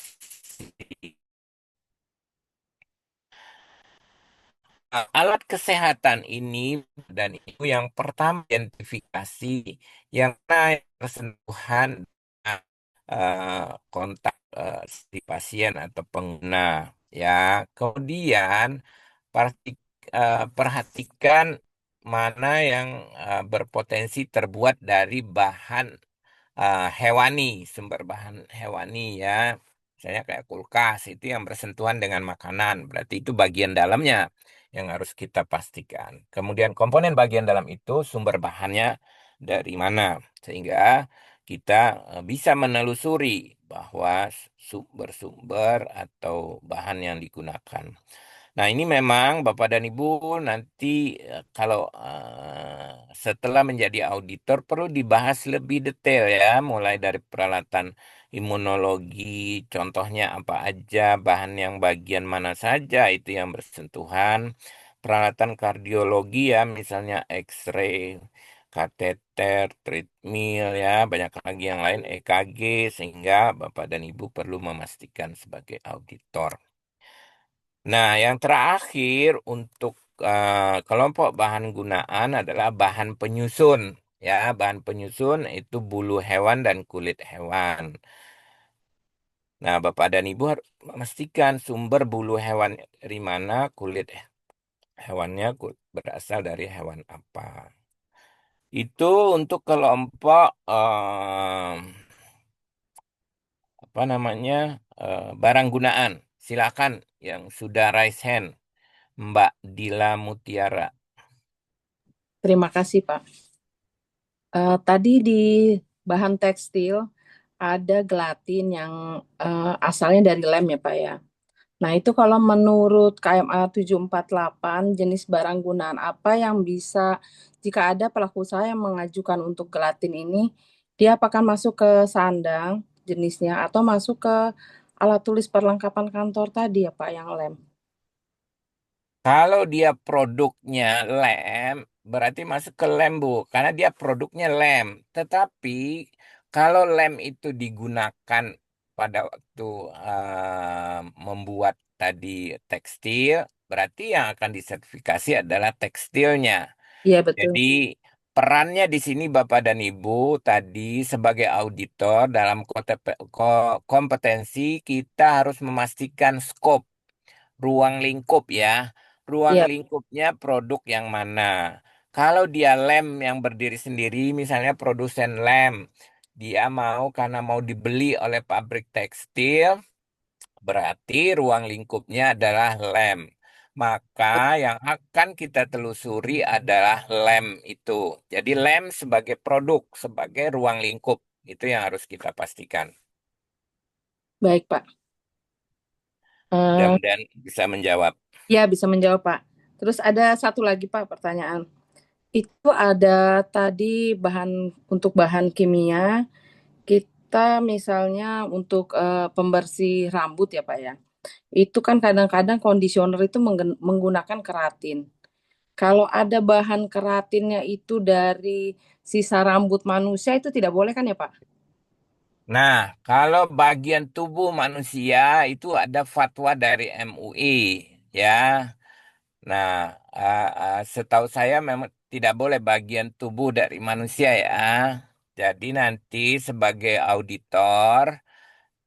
Alat kesehatan ini dan itu yang pertama identifikasi yang mana bersentuhan dengan kontak si pasien atau pengguna ya. Kemudian perhatikan mana yang berpotensi terbuat dari bahan hewani, sumber bahan hewani ya. Misalnya kayak kulkas itu yang bersentuhan dengan makanan, berarti itu bagian dalamnya yang harus kita pastikan. Kemudian komponen bagian dalam itu sumber bahannya dari mana, sehingga kita bisa menelusuri bahwa sumber-sumber atau bahan yang digunakan. Nah, ini memang Bapak dan Ibu nanti kalau setelah menjadi auditor perlu dibahas lebih detail ya, mulai dari peralatan imunologi, contohnya apa aja, bahan yang bagian mana saja itu yang bersentuhan, peralatan kardiologi ya, misalnya X-ray, kateter, treadmill ya, banyak lagi yang lain, EKG, sehingga Bapak dan Ibu perlu memastikan sebagai auditor. Nah, yang terakhir untuk kelompok bahan gunaan adalah bahan penyusun. Ya, bahan penyusun itu bulu hewan dan kulit hewan. Nah, Bapak dan Ibu harus memastikan sumber bulu hewan dari mana, kulit hewannya berasal dari hewan apa. Itu untuk kelompok apa namanya barang gunaan. Silakan yang sudah raise hand, Mbak Dila Mutiara. Terima kasih, Pak. Tadi di bahan tekstil ada gelatin yang asalnya dari lem ya, Pak ya. Nah, itu kalau menurut KMA 748 jenis barang gunaan apa yang bisa jika ada pelaku usaha yang mengajukan untuk gelatin ini, dia apakah masuk ke sandang jenisnya atau masuk ke alat tulis perlengkapan kantor tadi ya, Pak, yang lem? Kalau dia produknya lem, berarti masuk ke lem, Bu. Karena dia produknya lem. Tetapi kalau lem itu digunakan pada waktu membuat tadi tekstil, berarti yang akan disertifikasi adalah tekstilnya. Iya, betul. Jadi perannya di sini Bapak dan Ibu tadi sebagai auditor dalam kompetensi kita harus memastikan scope ruang lingkup ya. Ruang Iya, lingkupnya produk yang mana. Kalau dia lem yang berdiri sendiri, misalnya produsen lem, dia mau karena mau dibeli oleh pabrik tekstil, berarti ruang lingkupnya adalah lem. Maka yang akan kita telusuri adalah lem itu. Jadi lem sebagai produk, sebagai ruang lingkup, itu yang harus kita pastikan. baik, Pak. Eh, Mudah-mudahan bisa menjawab. ya, bisa menjawab, Pak. Terus ada satu lagi, Pak, pertanyaan. Itu ada tadi untuk bahan kimia, kita misalnya untuk pembersih rambut ya Pak ya. Itu kan kadang-kadang kondisioner itu menggunakan keratin. Kalau ada bahan keratinnya itu dari sisa rambut manusia itu tidak boleh kan ya Pak? Nah, kalau bagian tubuh manusia itu ada fatwa dari MUI, ya. Nah, setahu saya memang tidak boleh bagian tubuh dari manusia ya. Jadi nanti sebagai auditor,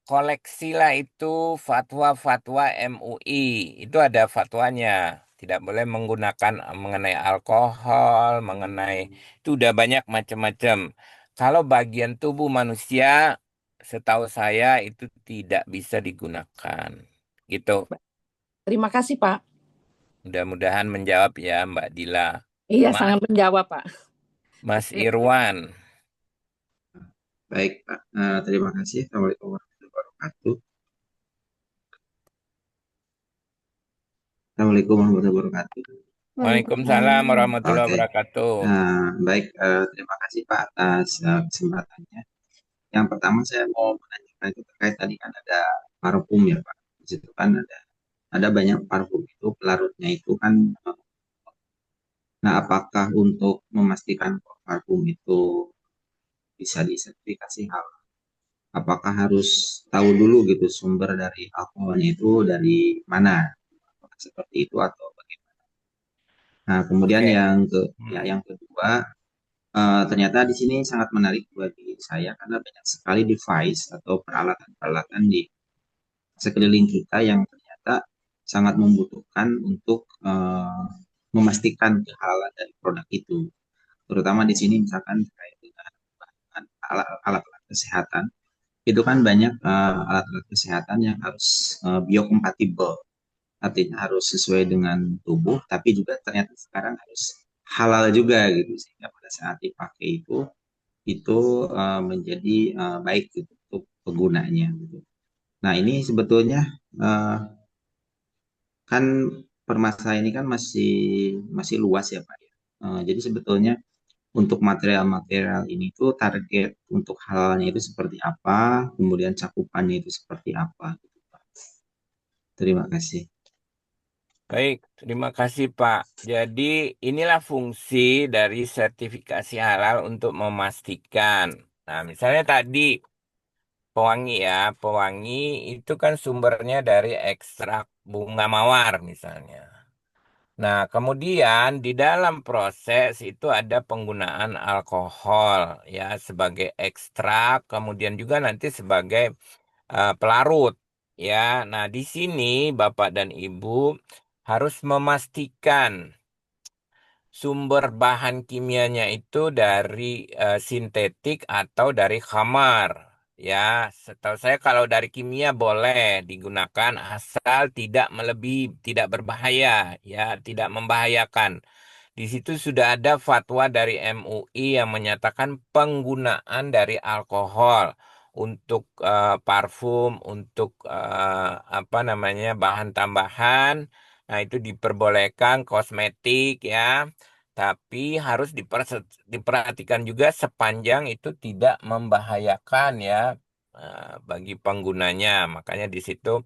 koleksilah itu fatwa-fatwa MUI. Itu ada fatwanya. Tidak boleh menggunakan mengenai alkohol, mengenai itu udah banyak macam-macam. Kalau bagian tubuh manusia, setahu saya itu tidak bisa digunakan. Gitu. Terima kasih, Pak. Mudah-mudahan menjawab ya, Mbak Dila. Iya, Mas, sangat menjawab, Pak. Mas Oke. Irwan. Baik, Pak. Terima kasih. Assalamualaikum warahmatullahi wabarakatuh. Assalamualaikum warahmatullahi wabarakatuh. Waalaikumsalam Waalaikumsalam. warahmatullahi Oke. wabarakatuh. Baik. Terima kasih Pak atas kesempatannya. Yang pertama saya mau menanyakan itu terkait tadi kan ada parfum ya Pak. Di situ kan ada banyak parfum itu pelarutnya itu kan. Nah, apakah untuk memastikan parfum itu bisa disertifikasi hal? Apakah harus tahu dulu gitu sumber dari alkoholnya itu dari mana? Apakah seperti itu atau bagaimana? Nah, kemudian Oke. yang kedua, ternyata di sini sangat menarik bagi saya karena banyak sekali device atau peralatan-peralatan di sekeliling kita yang ternyata sangat membutuhkan untuk memastikan kehalalan dari produk itu. Terutama di sini misalkan terkait dengan alat-alat kesehatan, itu kan banyak alat-alat kesehatan yang harus biokompatibel. Artinya harus sesuai dengan tubuh, tapi juga ternyata sekarang harus halal juga gitu sehingga pada saat dipakai itu menjadi baik gitu, untuk penggunanya gitu. Nah ini sebetulnya eh, kan permasalahan ini kan masih masih luas ya Pak ya. Jadi sebetulnya untuk material-material ini tuh target untuk halalnya itu seperti apa, kemudian cakupannya itu seperti apa gitu Pak. Terima kasih. Baik, terima kasih Pak. Jadi inilah fungsi dari sertifikasi halal untuk memastikan. Nah, misalnya tadi pewangi ya, pewangi itu kan sumbernya dari ekstrak bunga mawar misalnya. Nah, kemudian di dalam proses itu ada penggunaan alkohol ya sebagai ekstrak, kemudian juga nanti sebagai pelarut ya. Nah, di sini Bapak dan Ibu harus memastikan sumber bahan kimianya itu dari sintetik atau dari khamar. Ya, setahu saya kalau dari kimia boleh digunakan asal tidak melebihi, tidak berbahaya, ya, tidak membahayakan. Di situ sudah ada fatwa dari MUI yang menyatakan penggunaan dari alkohol untuk parfum, untuk apa namanya bahan tambahan. Nah, itu diperbolehkan kosmetik ya, tapi harus diperhatikan juga sepanjang itu tidak membahayakan ya bagi penggunanya. Makanya di situ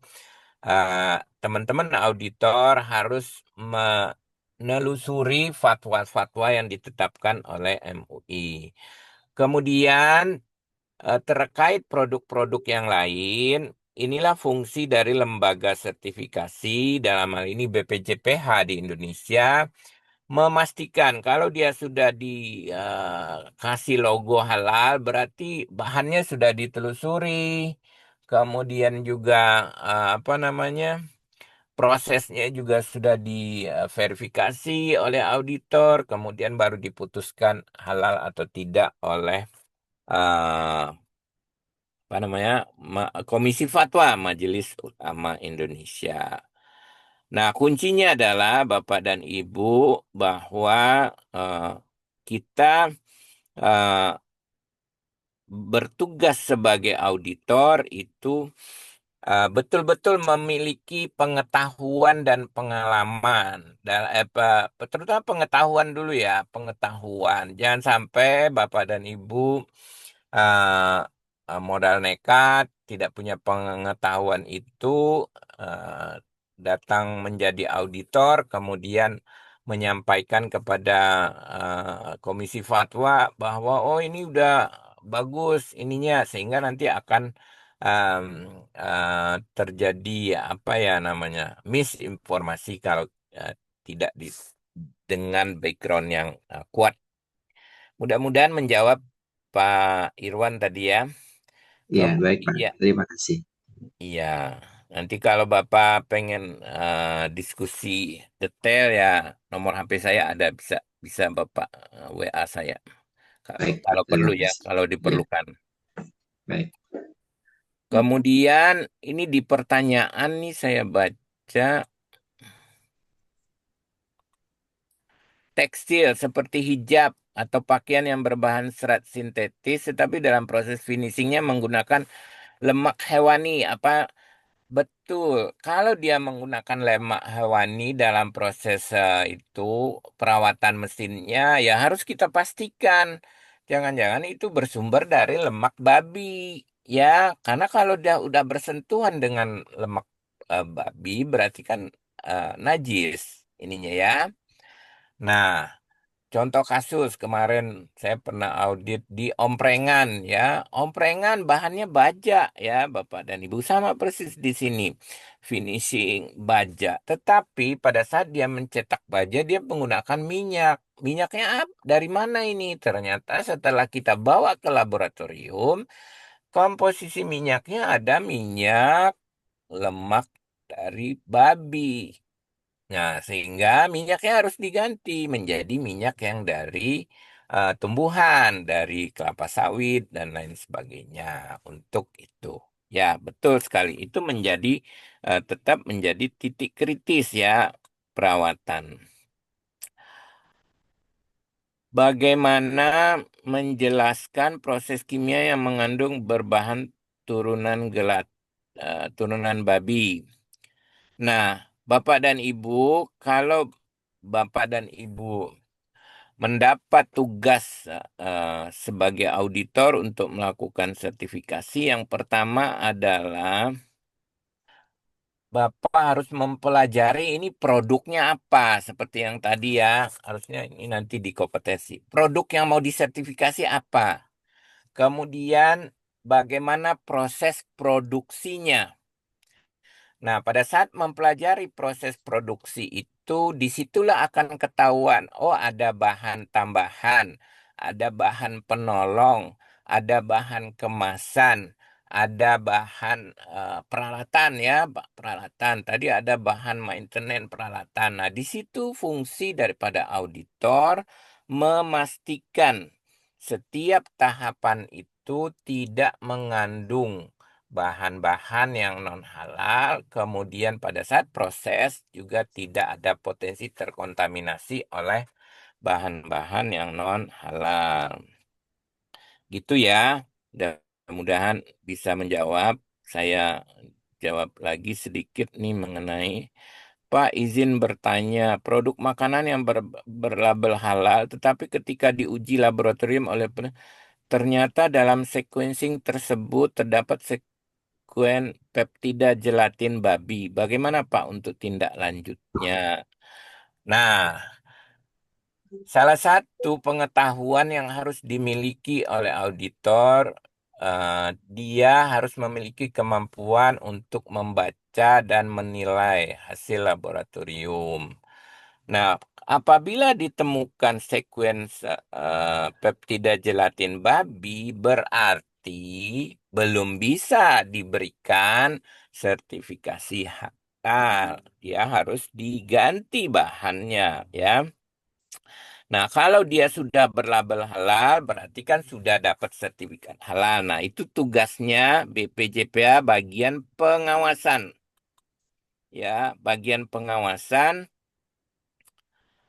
eh, teman-teman auditor harus menelusuri fatwa-fatwa yang ditetapkan oleh MUI. Kemudian terkait produk-produk yang lain, inilah fungsi dari lembaga sertifikasi, dalam hal ini BPJPH di Indonesia, memastikan kalau dia sudah dikasih logo halal, berarti bahannya sudah ditelusuri. Kemudian juga apa namanya? Prosesnya juga sudah diverifikasi oleh auditor, kemudian baru diputuskan halal atau tidak oleh eh, apa namanya Komisi Fatwa Majelis Ulama Indonesia. Nah, kuncinya adalah Bapak dan Ibu bahwa eh, kita eh, bertugas sebagai auditor itu betul-betul memiliki pengetahuan dan pengalaman dan terutama pengetahuan dulu ya, pengetahuan. Jangan sampai Bapak dan Ibu eh, modal nekat, tidak punya pengetahuan itu, eh, datang menjadi auditor, kemudian menyampaikan kepada Komisi Fatwa bahwa oh ini udah bagus ininya, sehingga nanti akan em, terjadi apa ya namanya misinformasi kalau tidak dengan background yang kuat. Mudah-mudahan menjawab Pak Irwan tadi ya. Ya, baik Pak. Kemudian, Terima kasih. iya, nanti kalau Bapak pengen diskusi detail ya, nomor HP saya ada, bisa bisa Bapak WA saya kalau Baik Pak, kalau perlu terima ya, kasih. kalau Ya, diperlukan. baik. Kemudian ini di pertanyaan nih saya baca tekstil seperti hijab atau pakaian yang berbahan serat sintetis, tetapi dalam proses finishingnya menggunakan lemak hewani. Apa betul? Kalau dia menggunakan lemak hewani dalam proses itu perawatan mesinnya, ya harus kita pastikan jangan-jangan itu bersumber dari lemak babi. Ya, karena kalau dia udah bersentuhan dengan lemak babi, berarti kan najis ininya ya. Nah, contoh kasus kemarin saya pernah audit di omprengan ya. Omprengan bahannya baja ya, Bapak dan Ibu, sama persis di sini. Finishing baja. Tetapi pada saat dia mencetak baja dia menggunakan minyak. Minyaknya dari mana ini? Ternyata setelah kita bawa ke laboratorium, komposisi minyaknya ada minyak lemak dari babi. Nah, sehingga minyaknya harus diganti menjadi minyak yang dari tumbuhan, dari kelapa sawit dan lain sebagainya. Untuk itu, ya betul sekali. Itu tetap menjadi titik kritis ya perawatan. Bagaimana menjelaskan proses kimia yang mengandung berbahan turunan babi? Nah, Bapak dan Ibu, kalau Bapak dan Ibu mendapat tugas sebagai auditor untuk melakukan sertifikasi, yang pertama adalah Bapak harus mempelajari ini produknya apa, seperti yang tadi ya, harusnya ini nanti di kompetensi. Produk yang mau disertifikasi apa? Kemudian bagaimana proses produksinya? Nah, pada saat mempelajari proses produksi itu, disitulah akan ketahuan, oh ada bahan tambahan, ada bahan penolong, ada bahan kemasan, ada bahan peralatan ya, peralatan. Tadi ada bahan maintenance peralatan. Nah, di situ fungsi daripada auditor memastikan setiap tahapan itu tidak mengandung bahan-bahan yang non halal, kemudian pada saat proses juga tidak ada potensi terkontaminasi oleh bahan-bahan yang non halal. Gitu ya. Mudah-mudahan bisa menjawab. Saya jawab lagi sedikit nih mengenai Pak, izin bertanya, produk makanan yang berlabel halal, tetapi ketika diuji laboratorium ternyata dalam sequencing tersebut terdapat sekuen peptida gelatin babi. Bagaimana Pak untuk tindak lanjutnya? Nah, salah satu pengetahuan yang harus dimiliki oleh auditor, dia harus memiliki kemampuan untuk membaca dan menilai hasil laboratorium. Nah, apabila ditemukan sekuens peptida gelatin babi, berarti belum bisa diberikan sertifikasi halal. Dia harus diganti bahannya, ya. Nah, kalau dia sudah berlabel halal, berarti kan sudah dapat sertifikat halal. Nah, itu tugasnya BPJPA bagian pengawasan. Ya, bagian pengawasan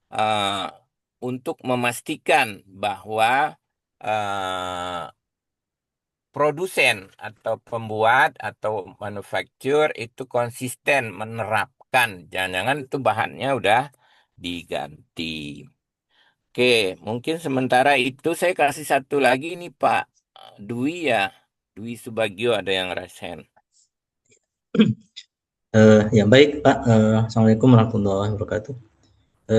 eh, untuk memastikan bahwa eh, produsen atau pembuat atau manufaktur itu konsisten menerapkan. Jangan-jangan itu bahannya udah diganti. Oke, mungkin sementara itu saya kasih satu lagi nih Pak Dwi ya. Dwi Subagio ada yang rasen. Ya baik Pak, Assalamualaikum warahmatullahi wabarakatuh.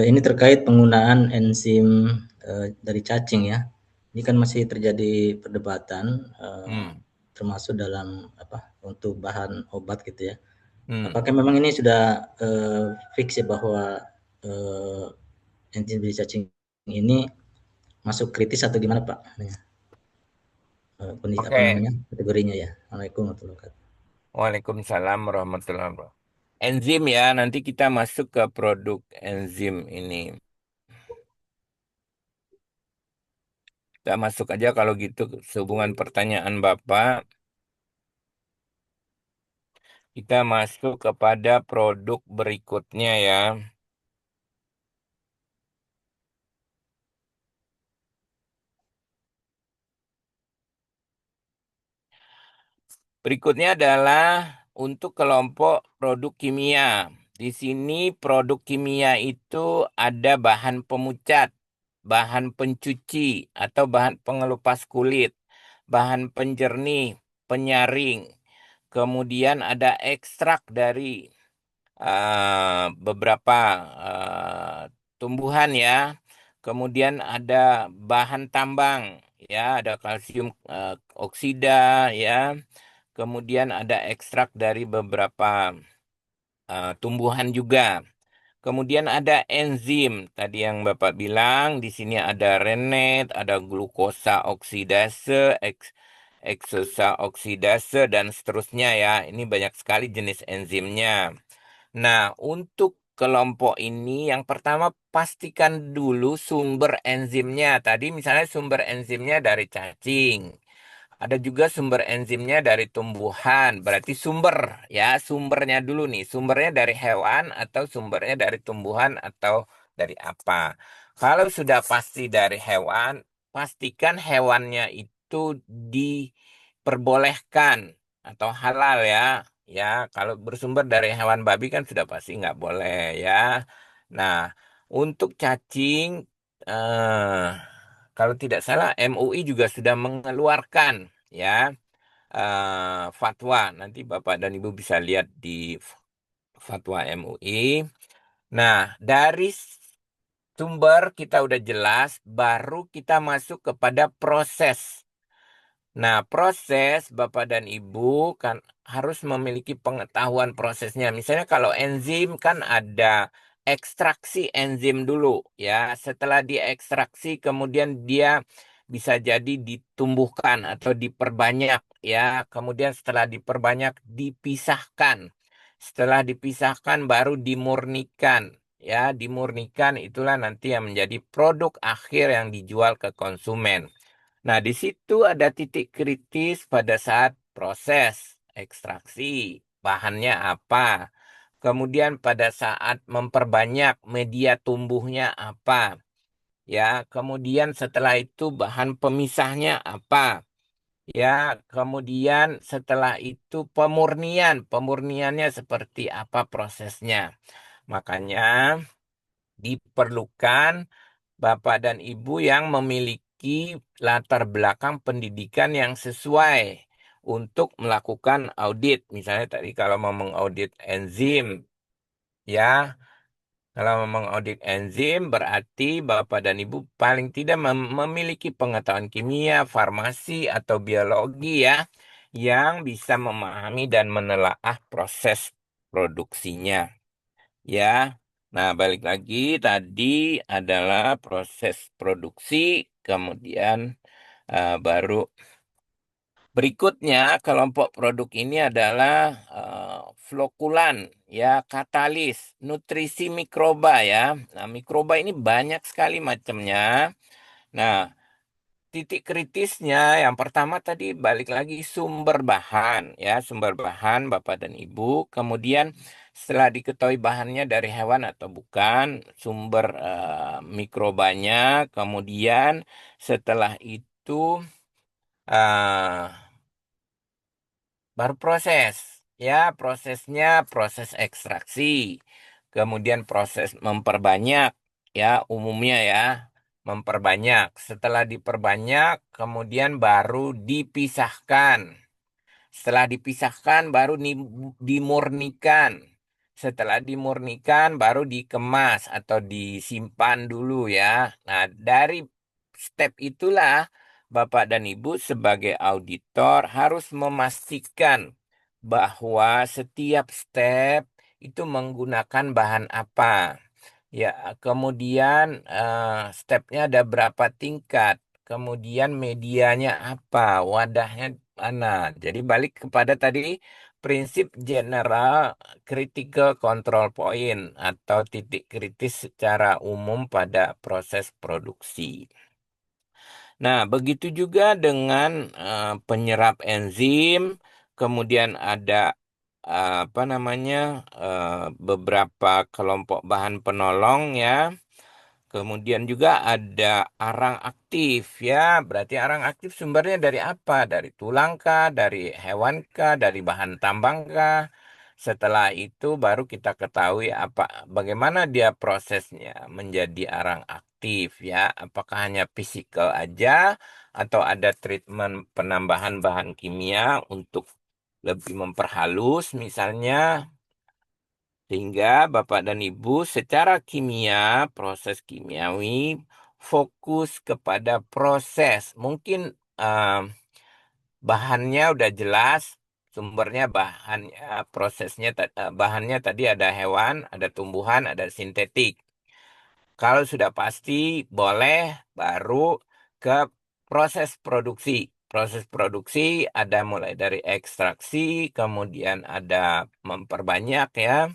Ini terkait penggunaan enzim dari cacing ya. Ini kan masih terjadi perdebatan, termasuk dalam untuk bahan obat gitu ya. Apakah memang ini sudah fix ya bahwa enzim dari cacing ini masuk kritis atau gimana Pak? kondisi apa Oke. namanya kategorinya ya. Assalamualaikum warahmatullahi wabarakatuh. Waalaikumsalam warahmatullahi wabarakatuh. Enzim ya, nanti kita masuk ke produk enzim ini. Kita masuk aja kalau gitu sehubungan pertanyaan Bapak. Kita masuk kepada produk berikutnya ya. Berikutnya adalah untuk kelompok produk kimia. Di sini produk kimia itu ada bahan pemucat, bahan pencuci atau bahan pengelupas kulit, bahan penjernih, penyaring. Kemudian ada ekstrak dari beberapa tumbuhan ya. Kemudian ada bahan tambang ya, ada kalsium oksida ya. Kemudian ada ekstrak dari beberapa tumbuhan juga. Kemudian ada enzim, tadi yang Bapak bilang, di sini ada rennet, ada glukosa oksidase, eksosa oksidase, dan seterusnya ya. Ini banyak sekali jenis enzimnya. Nah, untuk kelompok ini, yang pertama pastikan dulu sumber enzimnya. Tadi misalnya sumber enzimnya dari cacing. Ada juga sumber enzimnya dari tumbuhan. Berarti sumber ya, sumbernya dulu nih. Sumbernya dari hewan atau sumbernya dari tumbuhan atau dari apa. Kalau sudah pasti dari hewan, pastikan hewannya itu diperbolehkan atau halal ya. Ya, kalau bersumber dari hewan babi kan sudah pasti nggak boleh ya. Nah, untuk cacing, eh, kalau tidak salah MUI juga sudah mengeluarkan ya fatwa. Nanti Bapak dan Ibu bisa lihat di fatwa MUI. Nah, dari sumber kita udah jelas, baru kita masuk kepada proses. Nah, proses Bapak dan Ibu kan harus memiliki pengetahuan prosesnya. Misalnya kalau enzim kan ada ekstraksi enzim dulu ya. Setelah diekstraksi kemudian dia bisa jadi ditumbuhkan atau diperbanyak ya. Kemudian setelah diperbanyak dipisahkan. Setelah dipisahkan baru dimurnikan. Ya, dimurnikan itulah nanti yang menjadi produk akhir yang dijual ke konsumen. Nah, di situ ada titik kritis pada saat proses ekstraksi. Bahannya apa? Kemudian pada saat memperbanyak media tumbuhnya apa? Ya, kemudian setelah itu bahan pemisahnya apa? Ya, kemudian setelah itu pemurnian. Pemurniannya seperti apa prosesnya? Makanya diperlukan Bapak dan Ibu yang memiliki latar belakang pendidikan yang sesuai untuk melakukan audit. Misalnya tadi kalau mau mengaudit enzim, ya, kalau mau mengaudit enzim berarti Bapak dan Ibu paling tidak memiliki pengetahuan kimia, farmasi, atau biologi ya, yang bisa memahami dan menelaah proses produksinya. Ya, nah balik lagi tadi adalah proses produksi, kemudian baru berikutnya kelompok produk ini adalah flokulan, ya, katalis, nutrisi mikroba ya. Nah, mikroba ini banyak sekali macamnya. Nah, titik kritisnya yang pertama tadi balik lagi sumber bahan ya, sumber bahan Bapak dan Ibu. Kemudian setelah diketahui bahannya dari hewan atau bukan, sumber mikrobanya, kemudian setelah itu eh, baru proses. Ya, prosesnya proses ekstraksi. Kemudian proses memperbanyak ya, umumnya ya, memperbanyak. Setelah diperbanyak, kemudian baru dipisahkan. Setelah dipisahkan baru dimurnikan. Setelah dimurnikan baru dikemas atau disimpan dulu ya. Nah, dari step itulah Bapak dan Ibu sebagai auditor harus memastikan bahwa setiap step itu menggunakan bahan apa. Ya, kemudian stepnya ada berapa tingkat. kemudian medianya apa, wadahnya mana. Jadi balik kepada tadi prinsip general critical control point atau titik kritis secara umum pada proses produksi. Nah, begitu juga dengan penyerap enzim, kemudian ada apa namanya beberapa kelompok bahan penolong ya. Kemudian juga ada arang aktif ya. Berarti arang aktif sumbernya dari apa? Dari tulang kah, dari hewan kah, dari bahan tambang kah? Setelah itu baru kita ketahui bagaimana dia prosesnya menjadi arang aktif ya. Apakah hanya fisikal aja atau ada treatment penambahan bahan kimia untuk lebih memperhalus misalnya, sehingga Bapak dan Ibu secara kimia, proses kimiawi fokus kepada proses. Mungkin eh, bahannya udah jelas, sumbernya bahannya tadi ada hewan, ada tumbuhan, ada sintetik. Kalau sudah pasti, boleh baru ke proses produksi. Proses produksi ada mulai dari ekstraksi, kemudian ada memperbanyak ya,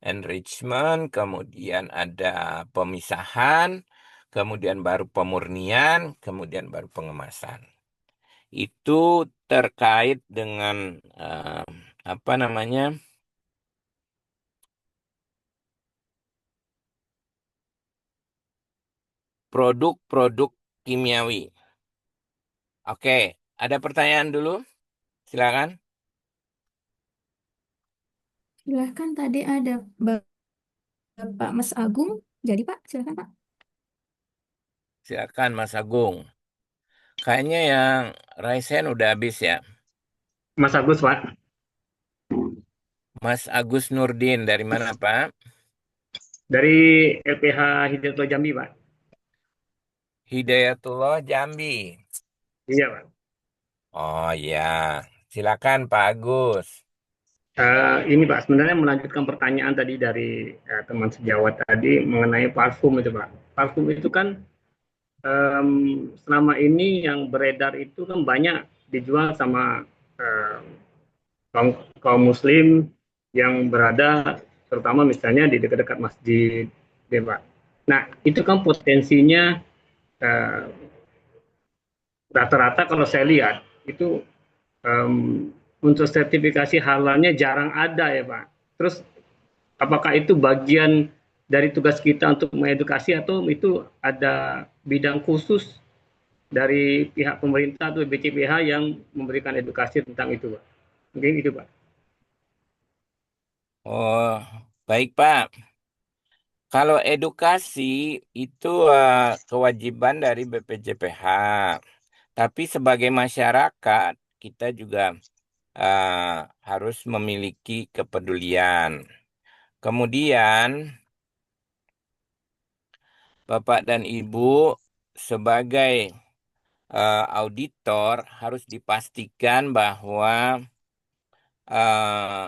enrichment, kemudian ada pemisahan, kemudian baru pemurnian, kemudian baru pengemasan. Itu terkait dengan apa namanya produk-produk kimiawi. Oke, ada pertanyaan dulu? Silakan. Silahkan, tadi ada Bapak Mas Agung. Jadi Pak, silahkan Pak. Silakan Mas Agung. Kayaknya yang raise hand udah habis ya. Mas Agus, Pak. Mas Agus Nurdin dari mana Pak? Dari LPH Hidayatullah Jambi, Pak. Hidayatullah Jambi. Iya, Pak. Oh ya, silakan Pak Agus. Ini Pak, sebenarnya melanjutkan pertanyaan tadi dari teman sejawat tadi mengenai parfum itu, Pak. Parfum itu kan selama ini yang beredar itu kan banyak dijual sama kaum Muslim yang berada terutama misalnya di dekat-dekat masjid, ya Pak. Nah, itu kan potensinya eh, rata-rata kalau saya lihat itu untuk sertifikasi halalnya jarang ada ya Pak. Terus apakah itu bagian dari tugas kita untuk mengedukasi atau itu ada bidang khusus dari pihak pemerintah atau BCPH yang memberikan edukasi tentang itu Pak? Mungkin itu Pak. Oh, baik Pak. Kalau edukasi itu kewajiban dari BPJPH. Tapi sebagai masyarakat, kita juga harus memiliki kepedulian. Kemudian, Bapak dan Ibu sebagai auditor harus dipastikan bahwa eh,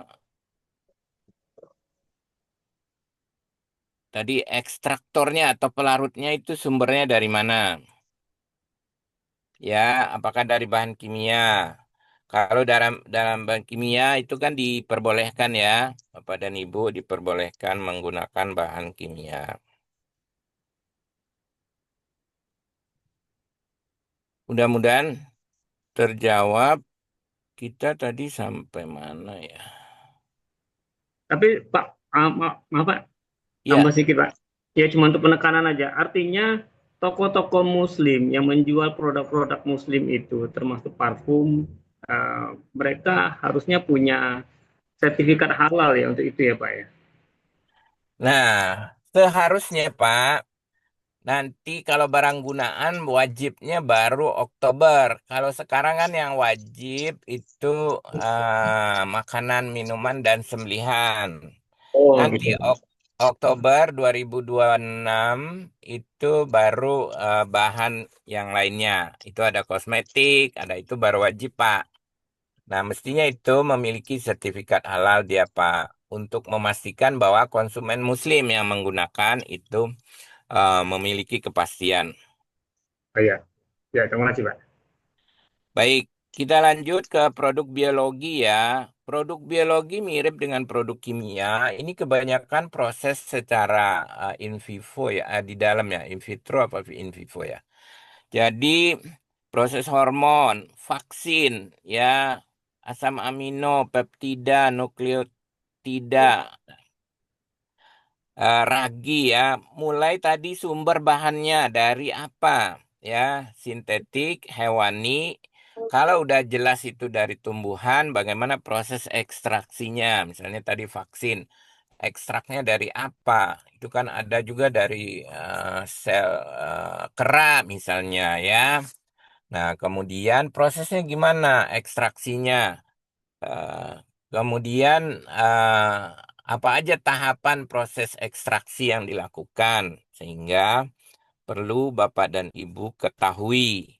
tadi ekstraktornya atau pelarutnya itu sumbernya dari mana? Ya, apakah dari bahan kimia? Kalau dalam bahan kimia itu kan diperbolehkan ya, Bapak dan Ibu diperbolehkan menggunakan bahan kimia. Mudah-mudahan terjawab. Kita tadi sampai mana ya? Tapi Pak, maaf Pak, Ya, tambah sedikit Pak. Ya cuma untuk penekanan aja. Artinya toko-toko Muslim yang menjual produk-produk Muslim itu termasuk parfum, mereka harusnya punya sertifikat halal ya untuk itu ya Pak ya. nah seharusnya Pak, nanti kalau barang gunaan wajibnya baru Oktober. Kalau sekarang kan yang wajib itu makanan, minuman, dan sembelihan. Oh Nanti gitu. Oktober 2026 itu baru bahan yang lainnya. Itu ada kosmetik, ada itu baru wajib, Pak. Nah, mestinya itu memiliki sertifikat halal dia, Pak. Untuk memastikan bahwa konsumen muslim yang menggunakan itu memiliki kepastian. Oh ya, ya terima kasih Pak. Baik, kita lanjut ke produk biologi ya. Produk biologi mirip dengan produk kimia. Ini kebanyakan proses secara in vivo ya, di dalam ya, in vitro apa in vivo ya. Jadi proses hormon, vaksin ya, asam amino, peptida, nukleotida, ragi ya. Mulai tadi sumber bahannya dari apa ya, sintetik, hewani. Kalau udah jelas itu dari tumbuhan, bagaimana proses ekstraksinya? Misalnya tadi vaksin, ekstraknya dari apa? Itu kan ada juga dari sel kera misalnya ya. Nah, kemudian prosesnya gimana? Ekstraksinya. Eh, kemudian apa aja tahapan proses ekstraksi yang dilakukan sehingga perlu Bapak dan Ibu ketahui.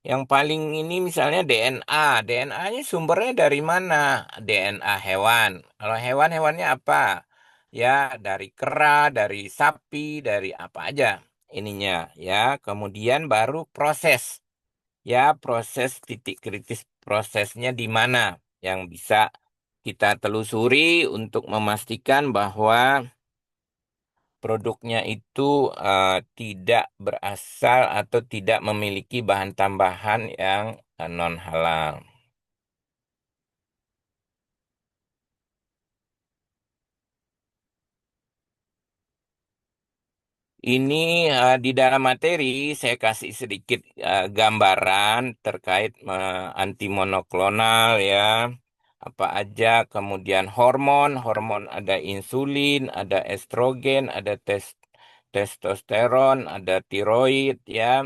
Yang paling ini misalnya DNA. DNA-nya sumbernya dari mana? DNA hewan. Kalau hewan-hewannya apa? Ya, dari kera, dari sapi, dari apa aja ininya ya. Kemudian baru proses. Ya, proses titik kritis prosesnya di mana yang bisa kita telusuri untuk memastikan bahwa produknya itu tidak berasal atau tidak memiliki bahan tambahan yang non halal. Ini di dalam materi saya kasih sedikit gambaran terkait anti monoklonal ya. Apa aja, kemudian hormon, hormon ada insulin, ada estrogen, ada testosteron, ada tiroid ya.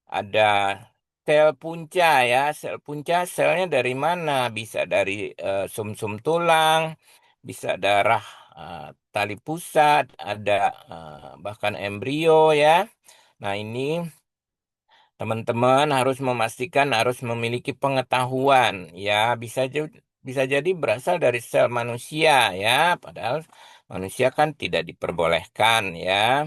Ada sel punca ya, sel punca selnya dari mana? Bisa dari sumsum tulang, bisa darah tali pusat, ada bahkan embrio ya. Nah ini teman-teman harus memastikan harus memiliki pengetahuan ya, bisa jadi berasal dari sel manusia ya, padahal manusia kan tidak diperbolehkan ya.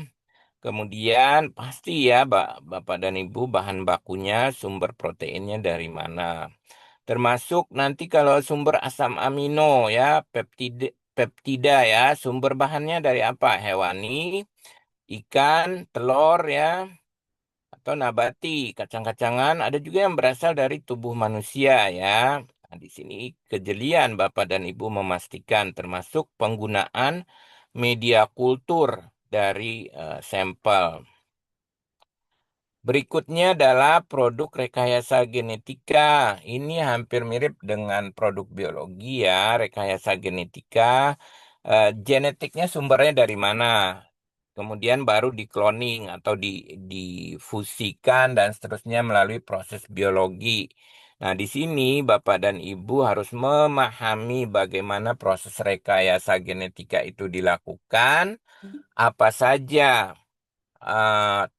Kemudian pasti ya, Bapak dan Ibu, bahan bakunya, sumber proteinnya dari mana. Termasuk nanti kalau sumber asam amino ya, peptida ya, sumber bahannya dari apa? Hewani, ikan, telur ya, atau nabati, kacang-kacangan, ada juga yang berasal dari tubuh manusia ya. Nah, di sini kejelian Bapak dan Ibu memastikan termasuk penggunaan media kultur dari sampel. Berikutnya adalah produk rekayasa genetika. Ini hampir mirip dengan produk biologi ya, rekayasa genetika. Genetiknya sumbernya dari mana? Kemudian baru di-cloning atau difusikan dan seterusnya melalui proses biologi. Nah, di sini Bapak dan Ibu harus memahami bagaimana proses rekayasa genetika itu dilakukan, apa saja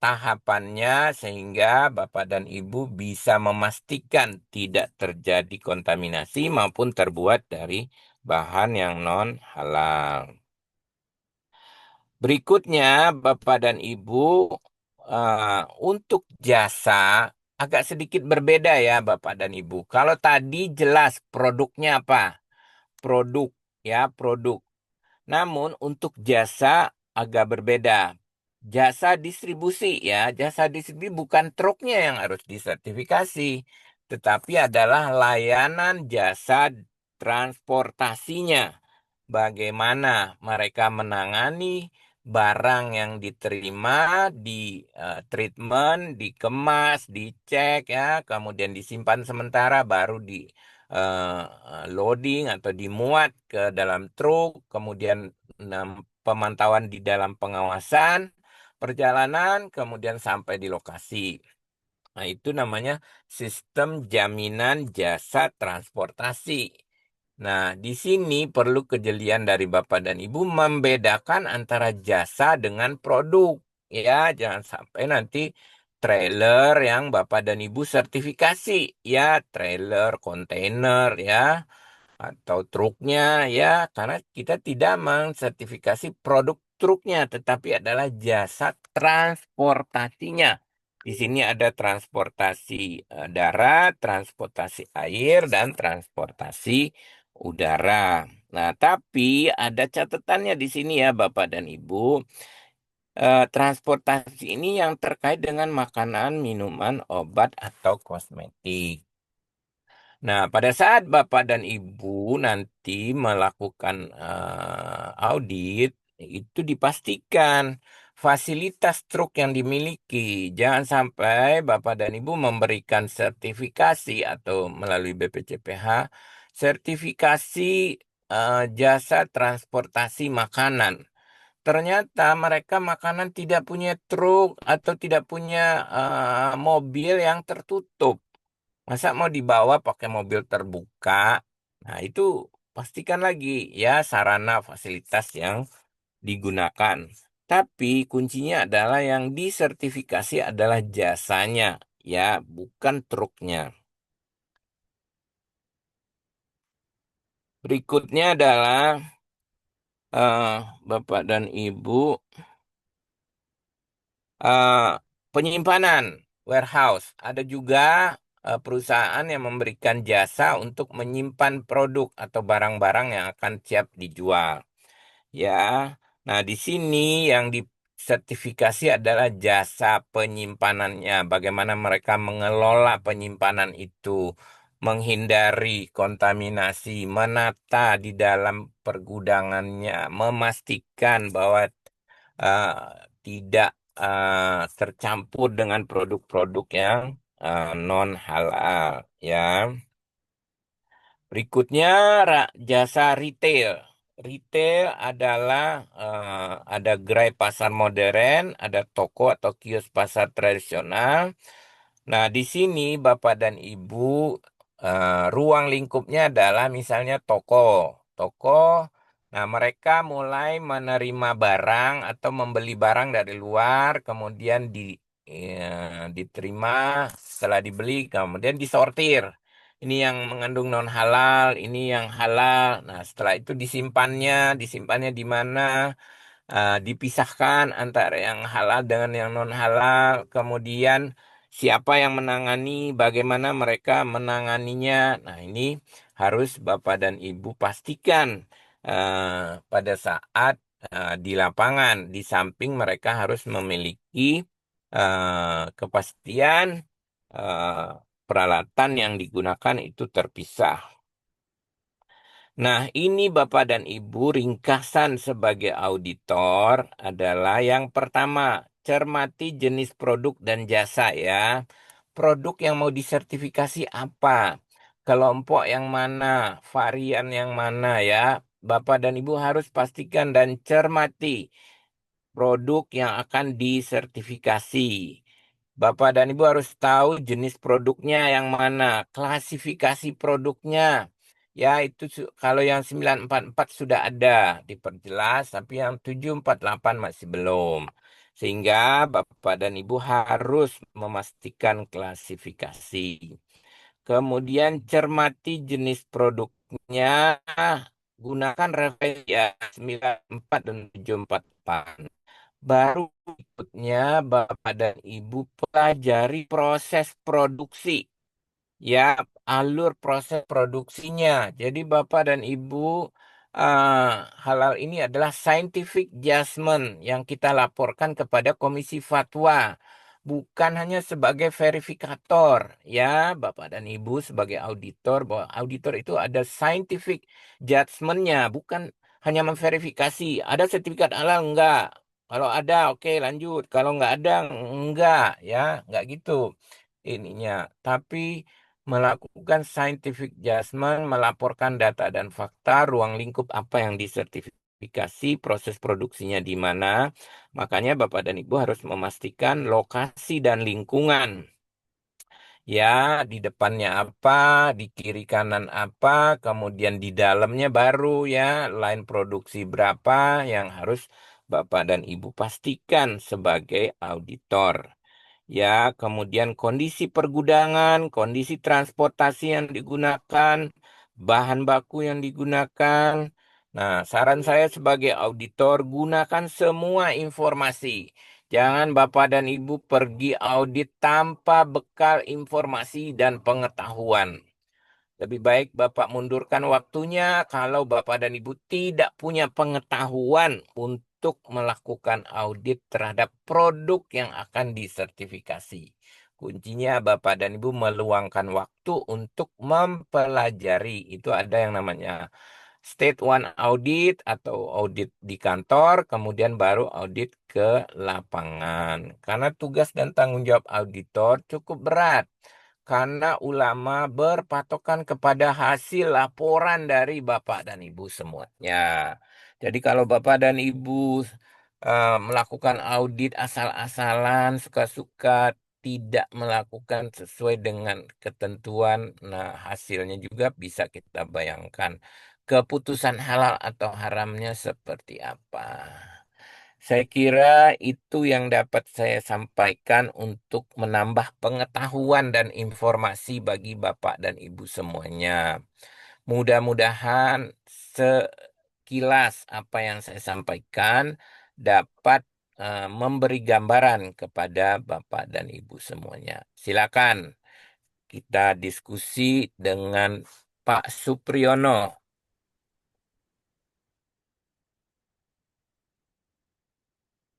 tahapannya sehingga Bapak dan Ibu bisa memastikan tidak terjadi kontaminasi maupun terbuat dari bahan yang non halal. Berikutnya Bapak dan Ibu untuk jasa agak sedikit berbeda ya Bapak dan Ibu. Kalau tadi jelas produknya apa? Produk ya, produk. Namun untuk jasa agak berbeda. Jasa distribusi ya, jasa distribusi bukan truknya yang harus disertifikasi, tetapi adalah layanan jasa transportasinya. Bagaimana mereka menangani barang yang diterima, di treatment, dikemas, dicek ya, kemudian disimpan sementara baru di loading atau dimuat ke dalam truk, kemudian pemantauan di dalam pengawasan perjalanan, kemudian sampai di lokasi. Nah, itu namanya sistem jaminan jasa transportasi. Nah, di sini perlu kejelian dari Bapak dan Ibu membedakan antara jasa dengan produk. Ya, jangan sampai nanti trailer yang Bapak dan Ibu sertifikasi. Ya, trailer, kontainer, ya, atau truknya, ya, karena kita tidak mensertifikasi produk truknya, tetapi adalah jasa transportasinya. Di sini ada transportasi darat, transportasi air, dan transportasi udara. Nah, tapi ada catatannya di sini ya, Bapak dan Ibu. Transportasi ini yang terkait dengan makanan, minuman, obat, atau kosmetik. Nah, pada saat Bapak dan Ibu nanti melakukan audit, itu dipastikan fasilitas truk yang dimiliki. Jangan sampai Bapak dan Ibu memberikan sertifikasi atau melalui BPCPH, sertifikasi jasa transportasi makanan. Ternyata mereka makanan tidak punya truk atau tidak punya mobil yang tertutup. Masa mau dibawa pakai mobil terbuka? Nah, itu pastikan lagi ya sarana fasilitas yang digunakan. Tapi kuncinya adalah yang disertifikasi adalah jasanya, ya, bukan truknya. Berikutnya adalah eh, Bapak dan Ibu, eh, penyimpanan warehouse. Ada juga perusahaan yang memberikan jasa untuk menyimpan produk atau barang-barang yang akan siap dijual. Ya, nah di sini yang disertifikasi adalah jasa penyimpanannya. Bagaimana mereka mengelola penyimpanan itu, menghindari kontaminasi, menata di dalam pergudangannya, memastikan bahwa eh, tidak tercampur dengan produk-produk yang non halal. Ya. Berikutnya jasa retail. Retail adalah ada gerai pasar modern, ada toko atau kios pasar tradisional. Nah, di sini Bapak dan Ibu ruang lingkupnya adalah misalnya toko. Toko, nah mereka mulai menerima barang atau membeli barang dari luar, kemudian diterima, setelah dibeli, kemudian disortir. Ini yang mengandung non halal, ini yang halal. Nah, setelah itu disimpannya di mana? Dipisahkan antara yang halal dengan yang non halal. Kemudian siapa yang menangani, bagaimana mereka menanganinya. Nah, ini harus Bapak dan Ibu pastikan pada saat di lapangan. Di samping mereka harus memiliki kepastian eh, peralatan yang digunakan itu terpisah. Nah, ini Bapak dan Ibu ringkasan sebagai auditor adalah yang pertama, cermati jenis produk dan jasa ya. Produk yang mau disertifikasi apa? Kelompok yang mana? Varian yang mana ya? Bapak dan Ibu harus pastikan dan cermati produk yang akan disertifikasi. Bapak dan Ibu harus tahu jenis produknya yang mana, klasifikasi produknya. Ya, itu kalau yang 944 sudah ada diperjelas, tapi yang 748 masih belum. Sehingga Bapak dan Ibu harus memastikan klasifikasi. Kemudian cermati jenis produknya, gunakan referensi ya 94 dan 748. Baru berikutnya Bapak dan Ibu pelajari proses produksi. Ya, alur proses produksinya. Jadi Bapak dan Ibu, eh, halal ini adalah scientific judgment yang kita laporkan kepada Komisi Fatwa. Bukan hanya sebagai verifikator. Ya, Bapak dan Ibu sebagai auditor, bahwa auditor itu ada scientific judgment-nya. Bukan hanya memverifikasi. Ada sertifikat halal, enggak. Kalau ada, oke lanjut. Kalau enggak ada, enggak. Ya, enggak gitu ininya. Tapi melakukan scientific judgment, melaporkan data dan fakta, ruang lingkup apa yang disertifikasi, proses produksinya di mana. Makanya Bapak dan Ibu harus memastikan lokasi dan lingkungan. Ya, di depannya apa, di kiri kanan apa, kemudian di dalamnya baru ya, line produksi berapa yang harus Bapak dan Ibu pastikan sebagai auditor. Ya, kemudian kondisi pergudangan, kondisi transportasi yang digunakan, bahan baku yang digunakan. Nah, saran saya sebagai auditor, gunakan semua informasi. Jangan Bapak dan Ibu pergi audit tanpa bekal informasi dan pengetahuan. Lebih baik Bapak mundurkan waktunya kalau Bapak dan Ibu tidak punya pengetahuan untuk melakukan audit terhadap produk yang akan disertifikasi. Kuncinya Bapak dan Ibu meluangkan waktu untuk mempelajari. Itu ada yang namanya State One Audit atau audit di kantor, kemudian baru audit ke lapangan. Karena tugas dan tanggung jawab auditor cukup berat. Karena ulama berpatokan kepada hasil laporan dari Bapak dan Ibu semuanya. Jadi kalau Bapak dan Ibu melakukan audit asal-asalan, suka-suka, tidak melakukan sesuai dengan ketentuan, nah hasilnya juga bisa kita bayangkan. Keputusan halal atau haramnya seperti apa. Saya kira itu yang dapat saya sampaikan untuk menambah pengetahuan dan informasi bagi Bapak dan Ibu semuanya. Mudah-mudahan sekilas apa yang saya sampaikan dapat memberi gambaran kepada Bapak dan Ibu semuanya. Silakan kita diskusi dengan Pak Supriyono.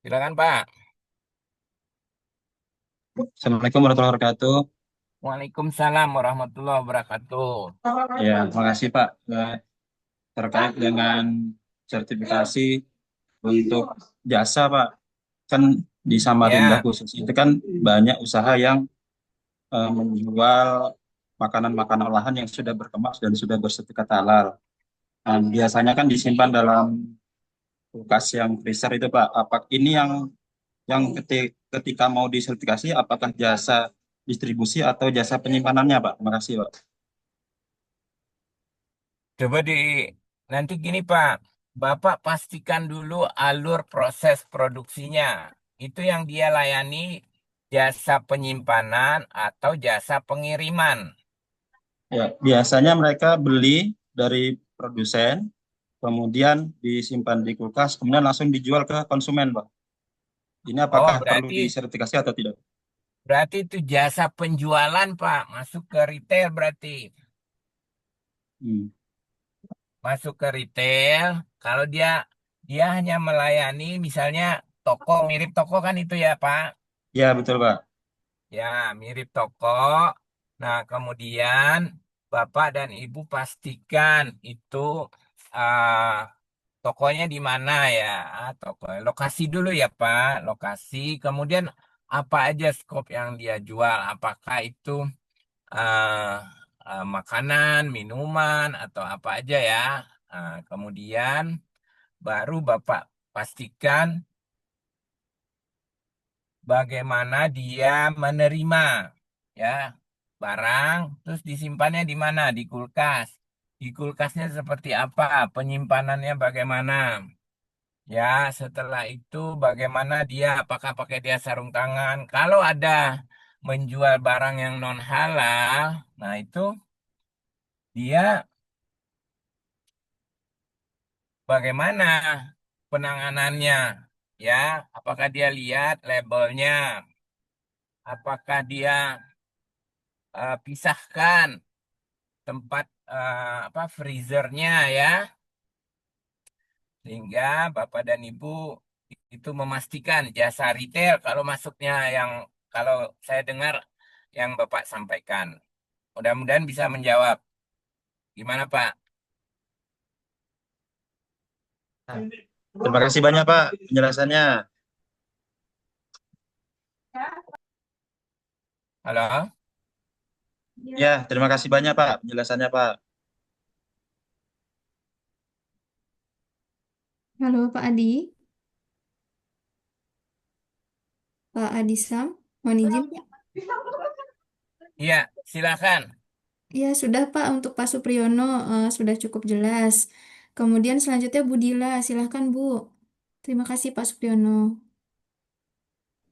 Silakan Pak. Assalamualaikum warahmatullahi wabarakatuh. Waalaikumsalam warahmatullahi wabarakatuh. Ya, makasih Pak. Terkait dengan sertifikasi untuk jasa Pak, kan di Samarinda Ya, khusus itu kan banyak usaha yang menjual makanan-makanan olahan yang sudah berkemas dan sudah bersertifikat halal. Biasanya kan disimpan dalam kulkas yang freezer itu Pak. Apa ini yang ketika mau disertifikasi, apakah jasa distribusi atau jasa penyimpanannya Pak? Terima kasih Pak. coba nanti gini Pak, Bapak pastikan dulu alur proses produksinya. Itu yang dia layani jasa penyimpanan atau jasa pengiriman. Ya, biasanya mereka beli dari produsen, kemudian disimpan di kulkas, kemudian langsung dijual ke konsumen, Pak. Ini Oh, apakah perlu berarti disertifikasi atau tidak? berarti itu jasa penjualan Pak, masuk ke retail berarti. Hmm. Masuk ke retail, kalau dia dia hanya melayani misalnya toko, mirip toko kan itu ya Pak. Ya, betul, Pak. Ya, mirip toko. Nah, kemudian Bapak dan Ibu pastikan itu ah, tokonya di mana ya. Toko lokasi dulu ya Pak, lokasi. Kemudian apa aja skop yang dia jual? Apakah itu ah, makanan, minuman atau apa aja ya? Kemudian baru Bapak pastikan bagaimana dia menerima ya barang, terus disimpannya di mana? Di kulkas. Di kulkasnya seperti apa? Penyimpanannya bagaimana? Ya, setelah itu bagaimana dia? Apakah pakai dia sarung tangan? Kalau ada menjual barang yang non halal, nah itu dia bagaimana penanganannya? Ya, apakah dia lihat labelnya? Apakah dia pisahkan tempat apa freezernya ya, sehingga Bapak dan Ibu itu memastikan jasa retail kalau masuknya yang kalau saya dengar yang Bapak sampaikan. Mudah-mudahan bisa menjawab. Gimana Pak? Terima kasih banyak, Pak, penjelasannya. Halo? Ya, terima kasih banyak, Pak, penjelasannya, Pak. Halo Pak Adi, Pak Adisam, mohon izin Pak. Iya, silakan. Ya sudah Pak, untuk Pak Supriyono sudah cukup jelas. Kemudian selanjutnya Bu Dila, silahkan Bu. Terima kasih Pak Supriyono.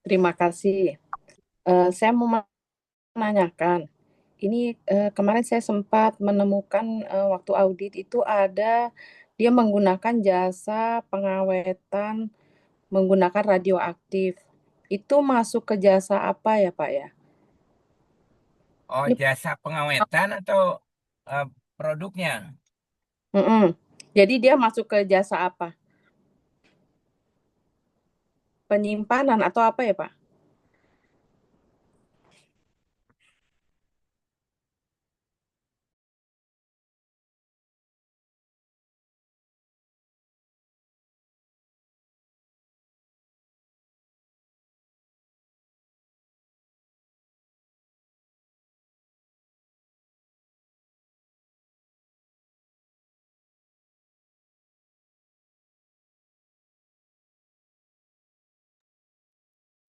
Terima kasih. Saya mau menanyakan, ini kemarin saya sempat menemukan waktu audit itu ada dia menggunakan jasa pengawetan menggunakan radioaktif. itu masuk ke jasa apa ya Pak ya? Oh, Ini, jasa pengawetan atau eh, produknya? mm-mm. Jadi dia masuk ke jasa apa? Penyimpanan atau apa ya Pak?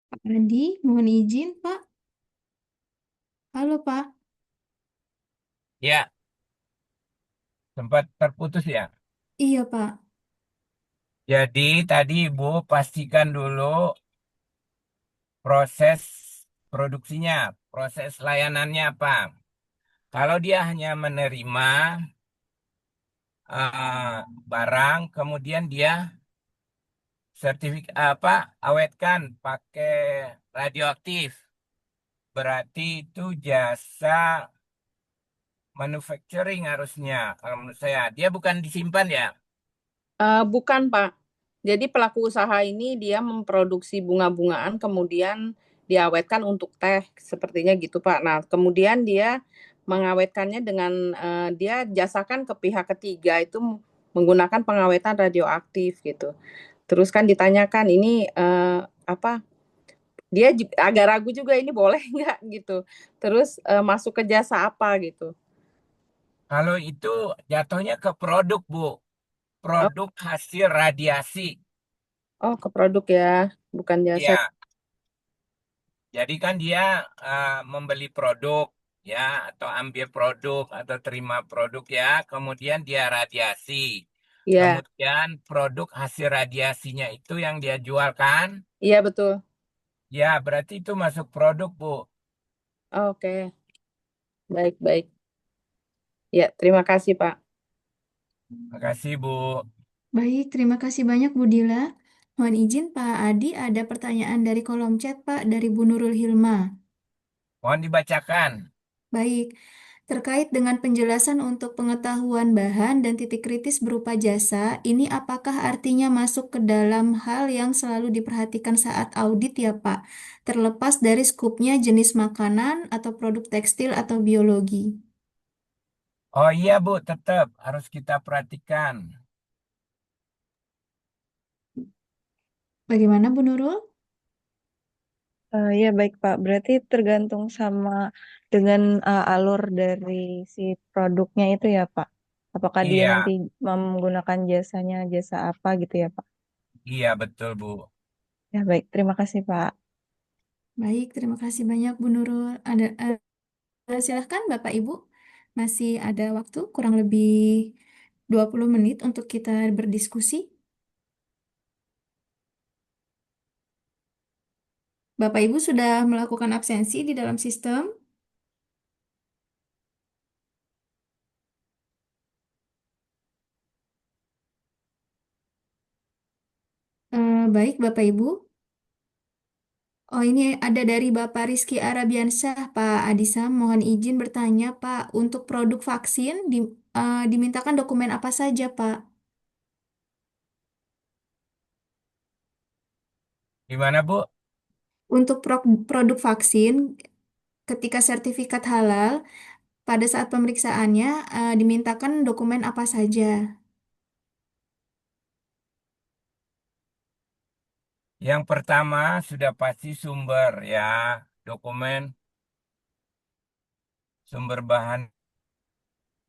Pak Adi, mohon izin, Pak. Halo, Pak. Ya, sempat terputus ya. Iya, Pak. Jadi tadi Ibu pastikan dulu proses produksinya, proses layanannya apa. Kalau dia hanya menerima barang, kemudian dia sertifikat apa awetkan pakai radioaktif, berarti itu jasa manufacturing harusnya. Kalau menurut saya, dia bukan disimpan ya. Bukan Pak. Jadi pelaku usaha ini dia memproduksi bunga-bungaan kemudian diawetkan untuk teh sepertinya gitu Pak. Nah kemudian dia mengawetkannya dengan dia jasakan ke pihak ketiga itu menggunakan pengawetan radioaktif gitu. Terus kan ditanyakan ini apa? Dia agak ragu juga ini boleh nggak gitu. Terus masuk ke jasa apa gitu. Kalau itu jatuhnya ke produk, Bu. Oh, Produk hasil radiasi. oh ke produk ya, bukan jasa. Ya, jadi kan dia membeli produk ya atau ambil produk atau terima produk ya, kemudian dia radiasi. Iya, Kemudian produk hasil radiasinya itu yang dia jualkan. iya betul. Ya, berarti itu masuk produk, Bu. Oke, baik baik. Ya, terima kasih Pak. Makasih, Bu. Baik, terima kasih banyak, Bu Dila. Mohon izin, Pak Adi, ada pertanyaan dari kolom chat, Pak, dari Bu Nurul Hilma. Mohon dibacakan. Baik, terkait dengan penjelasan untuk pengetahuan bahan dan titik kritis berupa jasa, ini apakah artinya masuk ke dalam hal yang selalu diperhatikan saat audit ya, Pak? Terlepas dari skupnya jenis makanan atau produk tekstil atau biologi. Oh iya, Bu, tetap harus kita perhatikan. Bagaimana, Bu Nurul? Ya baik Pak, berarti tergantung sama dengan alur dari si produknya itu ya Pak. Apakah dia nanti Iya, menggunakan jasanya jasa apa gitu ya Pak? iya betul, Bu. Ya baik, terima kasih Pak. Baik, terima kasih banyak, Bu Nurul. Silahkan Bapak Ibu, masih ada waktu kurang lebih 20 menit untuk kita berdiskusi. Bapak Ibu sudah melakukan absensi di dalam sistem. Baik Bapak Ibu. Oh ini ada dari Bapak Rizky Arabiansyah, Pak Adisa. Mohon izin bertanya Pak, untuk produk vaksin dimintakan dokumen apa saja Pak? Gimana, Bu? Untuk produk vaksin, ketika sertifikat halal, pada saat pemeriksaannya dimintakan dokumen apa saja? Yang pertama sudah pasti sumber ya, dokumen sumber bahan.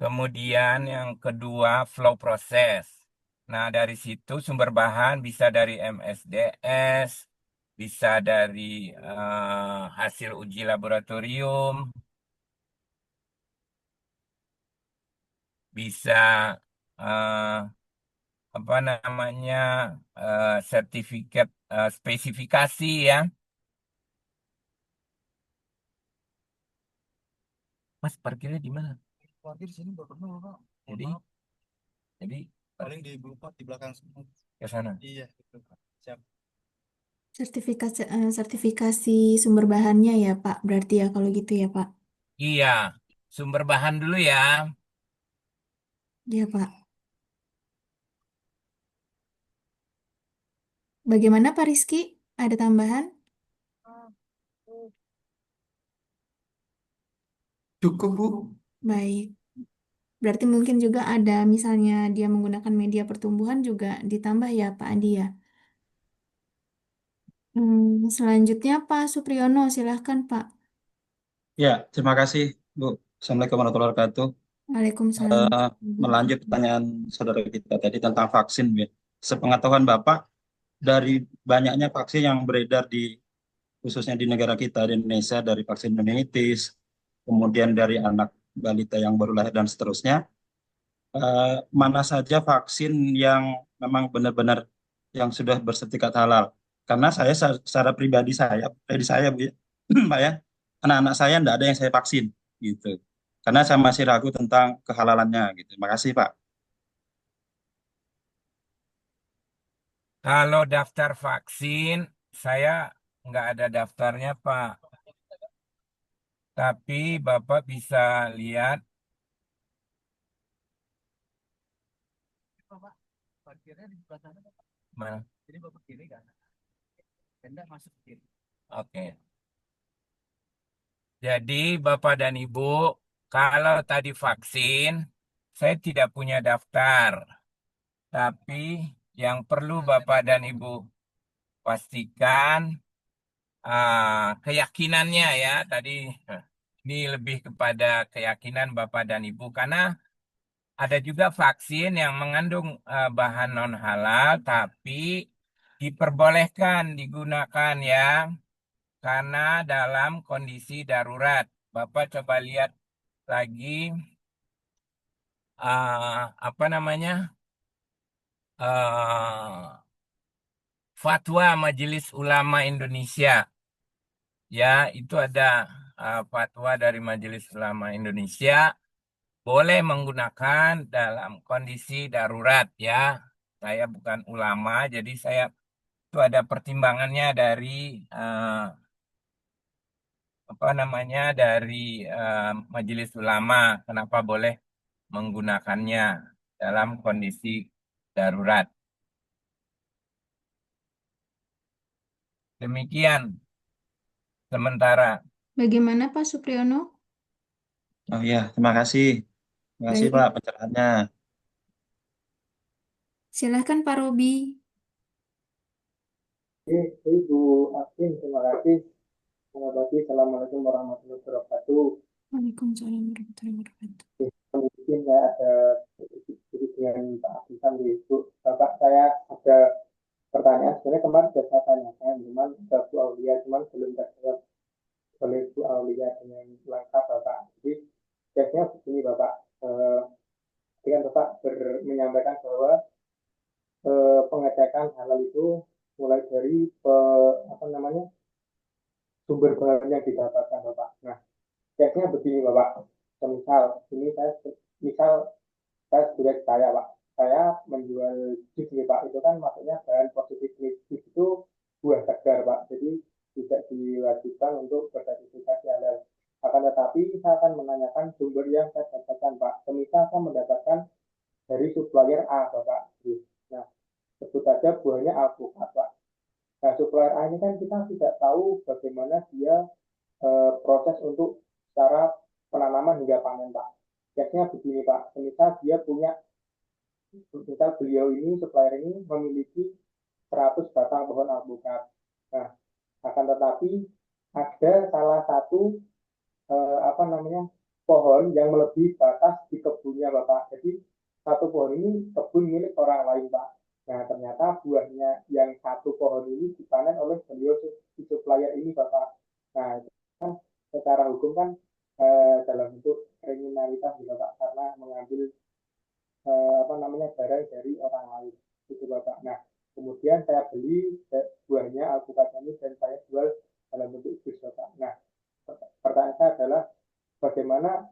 Kemudian yang kedua flow proses. Nah, dari situ sumber bahan bisa dari MSDS, bisa dari hasil uji laboratorium, bisa eh, apa namanya sertifikat spesifikasi ya. Mas parkirnya di mana? Parkir di sini nggak pernah Pak. Jadi paling di Blue Pot di belakang ke sana. Iya, gitu, Pak. Siap. sertifikasi sumber bahannya ya Pak. Berarti ya kalau gitu ya Pak. Iya, sumber bahan dulu ya. Iya Pak. Bagaimana Pak Rizky? Ada tambahan? Cukup, Bu. Baik. Berarti mungkin juga ada misalnya dia menggunakan media pertumbuhan juga ditambah ya Pak Andi ya. Selanjutnya Pak Supriyono, silahkan Pak. Ya, terima kasih, Bu. Assalamualaikum warahmatullahi wabarakatuh. Waalaikumsalam. Melanjut pertanyaan saudara kita tadi tentang vaksin, Bu. Sepengetahuan Bapak, dari banyaknya vaksin yang beredar di khususnya di negara kita di Indonesia, dari vaksin meningitis, kemudian dari anak balita yang baru lahir dan seterusnya, mana saja vaksin yang memang benar-benar yang sudah bersertifikat halal? Karena saya secara pribadi saya, Bu, ya, Pak ya, anak-anak saya tidak ada yang saya vaksin, gitu. Karena saya masih ragu tentang kehalalannya, gitu. Terima kasih, Pak. Kalau daftar vaksin, saya nggak ada daftarnya, Pak. Tapi Bapak bisa lihat. Mana? Oke. Jadi Bapak dan Ibu, kalau tadi vaksin, saya tidak punya daftar. Tapi yang perlu Bapak dan Ibu pastikan keyakinannya ya. Tadi ini lebih kepada keyakinan Bapak dan Ibu. Karena ada juga vaksin yang mengandung bahan non halal, tapi diperbolehkan digunakan ya. Karena dalam kondisi darurat. Bapak coba lihat lagi apa namanya fatwa Majelis Ulama Indonesia. Ya, itu ada fatwa dari Majelis Ulama Indonesia boleh menggunakan dalam kondisi darurat ya. Saya bukan ulama, jadi saya itu ada pertimbangannya dari apa namanya dari Majelis Ulama kenapa boleh menggunakannya dalam kondisi darurat. Demikian sementara. Bagaimana Pak Supriyono? Oh iya, terima kasih. Terima kasih, Pak, Baik. pencerahannya. Silahkan Pak Robi. Oke, Ibu Akin, terima kasih. Selamat pagi, Assalamualaikum warahmatullahi wabarakatuh. Waalaikumsalam warahmatullahi wabarakatuh. Mungkin saya ada sedikit dengan Pak Akisan di Ibu. Bapak, saya ada pertanyaan. Sebenarnya kemarin sudah saya tanyakan, cuman ke Bu Aulia, cuman belum terjawab oleh Bu Aulia dengan lengkap, Bapak. Jadi, biasanya begini, Bapak. Dengan Bapak menyampaikan bahwa pengecekan halal itu mulai dari apa namanya sumber bahan yang didapatkan, Bapak. Nah, case-nya begini, Bapak. Misal, ini misal saya sebagai saya, Pak. Saya menjual jus nih, Pak. Itu kan maksudnya bahan positif jus itu buah segar, Pak. Jadi tidak diwajibkan untuk bersertifikasi halal. Akan tetapi saya akan menanyakan sumber yang saya dapatkan, Pak. Semisal saya mendapatkan dari supplier A, Bapak. Nah, sebut saja buahnya alpukat, Pak. Nah, supplier A ini kan kita tidak tahu bagaimana dia proses untuk cara penanaman hingga panen, Pak. Case-nya begini, Pak. Misal dia punya, misal beliau ini, supplier ini memiliki 100 batang pohon alpukat. Nah, akan tetapi ada salah satu apa namanya pohon yang melebihi batas di kebunnya, Bapak. Jadi satu pohon ini kebun milik orang lain, Pak. Nah, ternyata buahnya yang satu pohon ini dipanen oleh beliau si supplier ini, Bapak. Nah, kan secara hukum kan dalam bentuk kriminalitas juga, Pak, karena mengambil apa namanya barang dari orang lain, itu, Bapak. Nah, kemudian saya beli buahnya alpukat ini dan saya jual dalam bentuk jus, Bapak. Nah, pertanyaan saya adalah bagaimana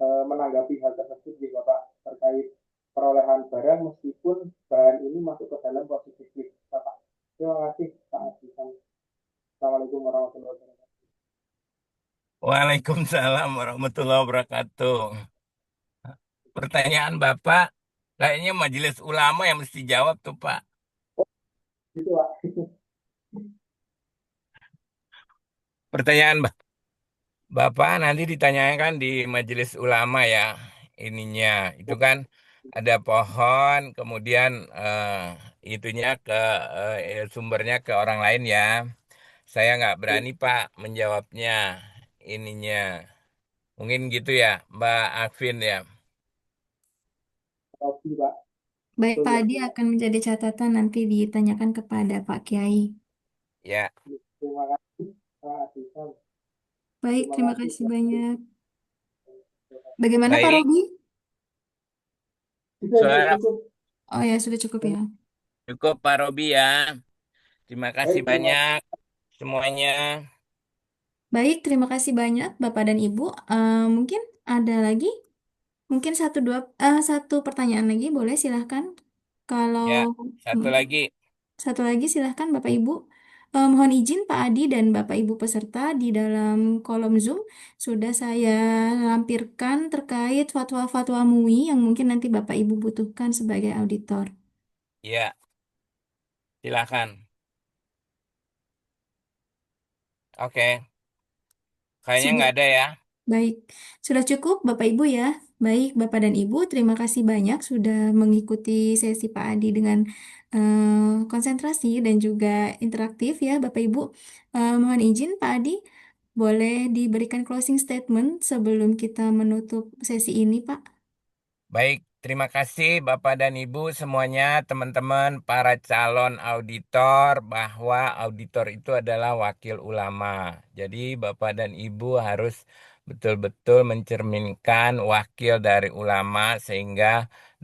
menanggapi hal tersebut, ya, Bapak, terkait perolehan barang meskipun bahan ini masuk ke dalam posisi Bapak. Terima kasih Pak Adhisan. Assalamualaikum warahmatullahi wabarakatuh. Waalaikumsalam warahmatullahi wabarakatuh. Pertanyaan Bapak, kayaknya majelis ulama yang mesti jawab tuh Pak. Gitu Pak. Pertanyaan Bapak nanti ditanyakan di majelis ulama ya. Ininya, itu kan ada pohon, kemudian itunya ke sumbernya ke orang lain ya. Saya nggak berani Pak menjawabnya ininya. Mungkin gitu ya, Mbak Afin ya. Robi Pak. Baik, Betul Pak ya. Adi akan menjadi catatan nanti ditanyakan kepada Pak Kiai. Ya, Terima kasih Pak Adhisan. Baik, Terima terima kasih kasih Pak. banyak. Bagaimana Pak baik. Robi? Sudah Soal cukup. Oh ya, sudah cukup ya. cukup Pak Robi ya. Terima kasih Baik, terima banyak semuanya. Baik, terima kasih banyak Bapak dan Ibu. Mungkin ada lagi, mungkin satu pertanyaan lagi, boleh silahkan. Kalau Ya, satu mm, lagi. satu lagi silahkan Bapak Ibu. Mohon izin Pak Adi dan Bapak Ibu peserta di dalam kolom Zoom sudah saya lampirkan terkait fatwa-fatwa MUI yang mungkin nanti Bapak Ibu butuhkan sebagai auditor. Ya, silakan. Oke, kayaknya Sudah nggak ada ya. Baik, sudah cukup Bapak Ibu ya. Baik, Bapak dan Ibu, terima kasih banyak sudah mengikuti sesi Pak Adi dengan konsentrasi dan juga interaktif ya Bapak Ibu. Mohon izin Pak Adi, boleh diberikan closing statement sebelum kita menutup sesi ini, Pak? Baik, terima kasih Bapak dan Ibu semuanya, teman-teman, para calon auditor, bahwa auditor itu adalah wakil ulama. Jadi Bapak dan Ibu harus betul-betul mencerminkan wakil dari ulama sehingga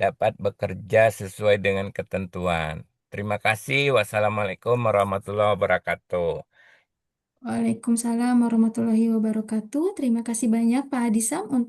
dapat bekerja sesuai dengan ketentuan. Terima kasih. Wassalamualaikum warahmatullahi wabarakatuh. Waalaikumsalam warahmatullahi wabarakatuh. Terima kasih banyak Pak Adisam untuk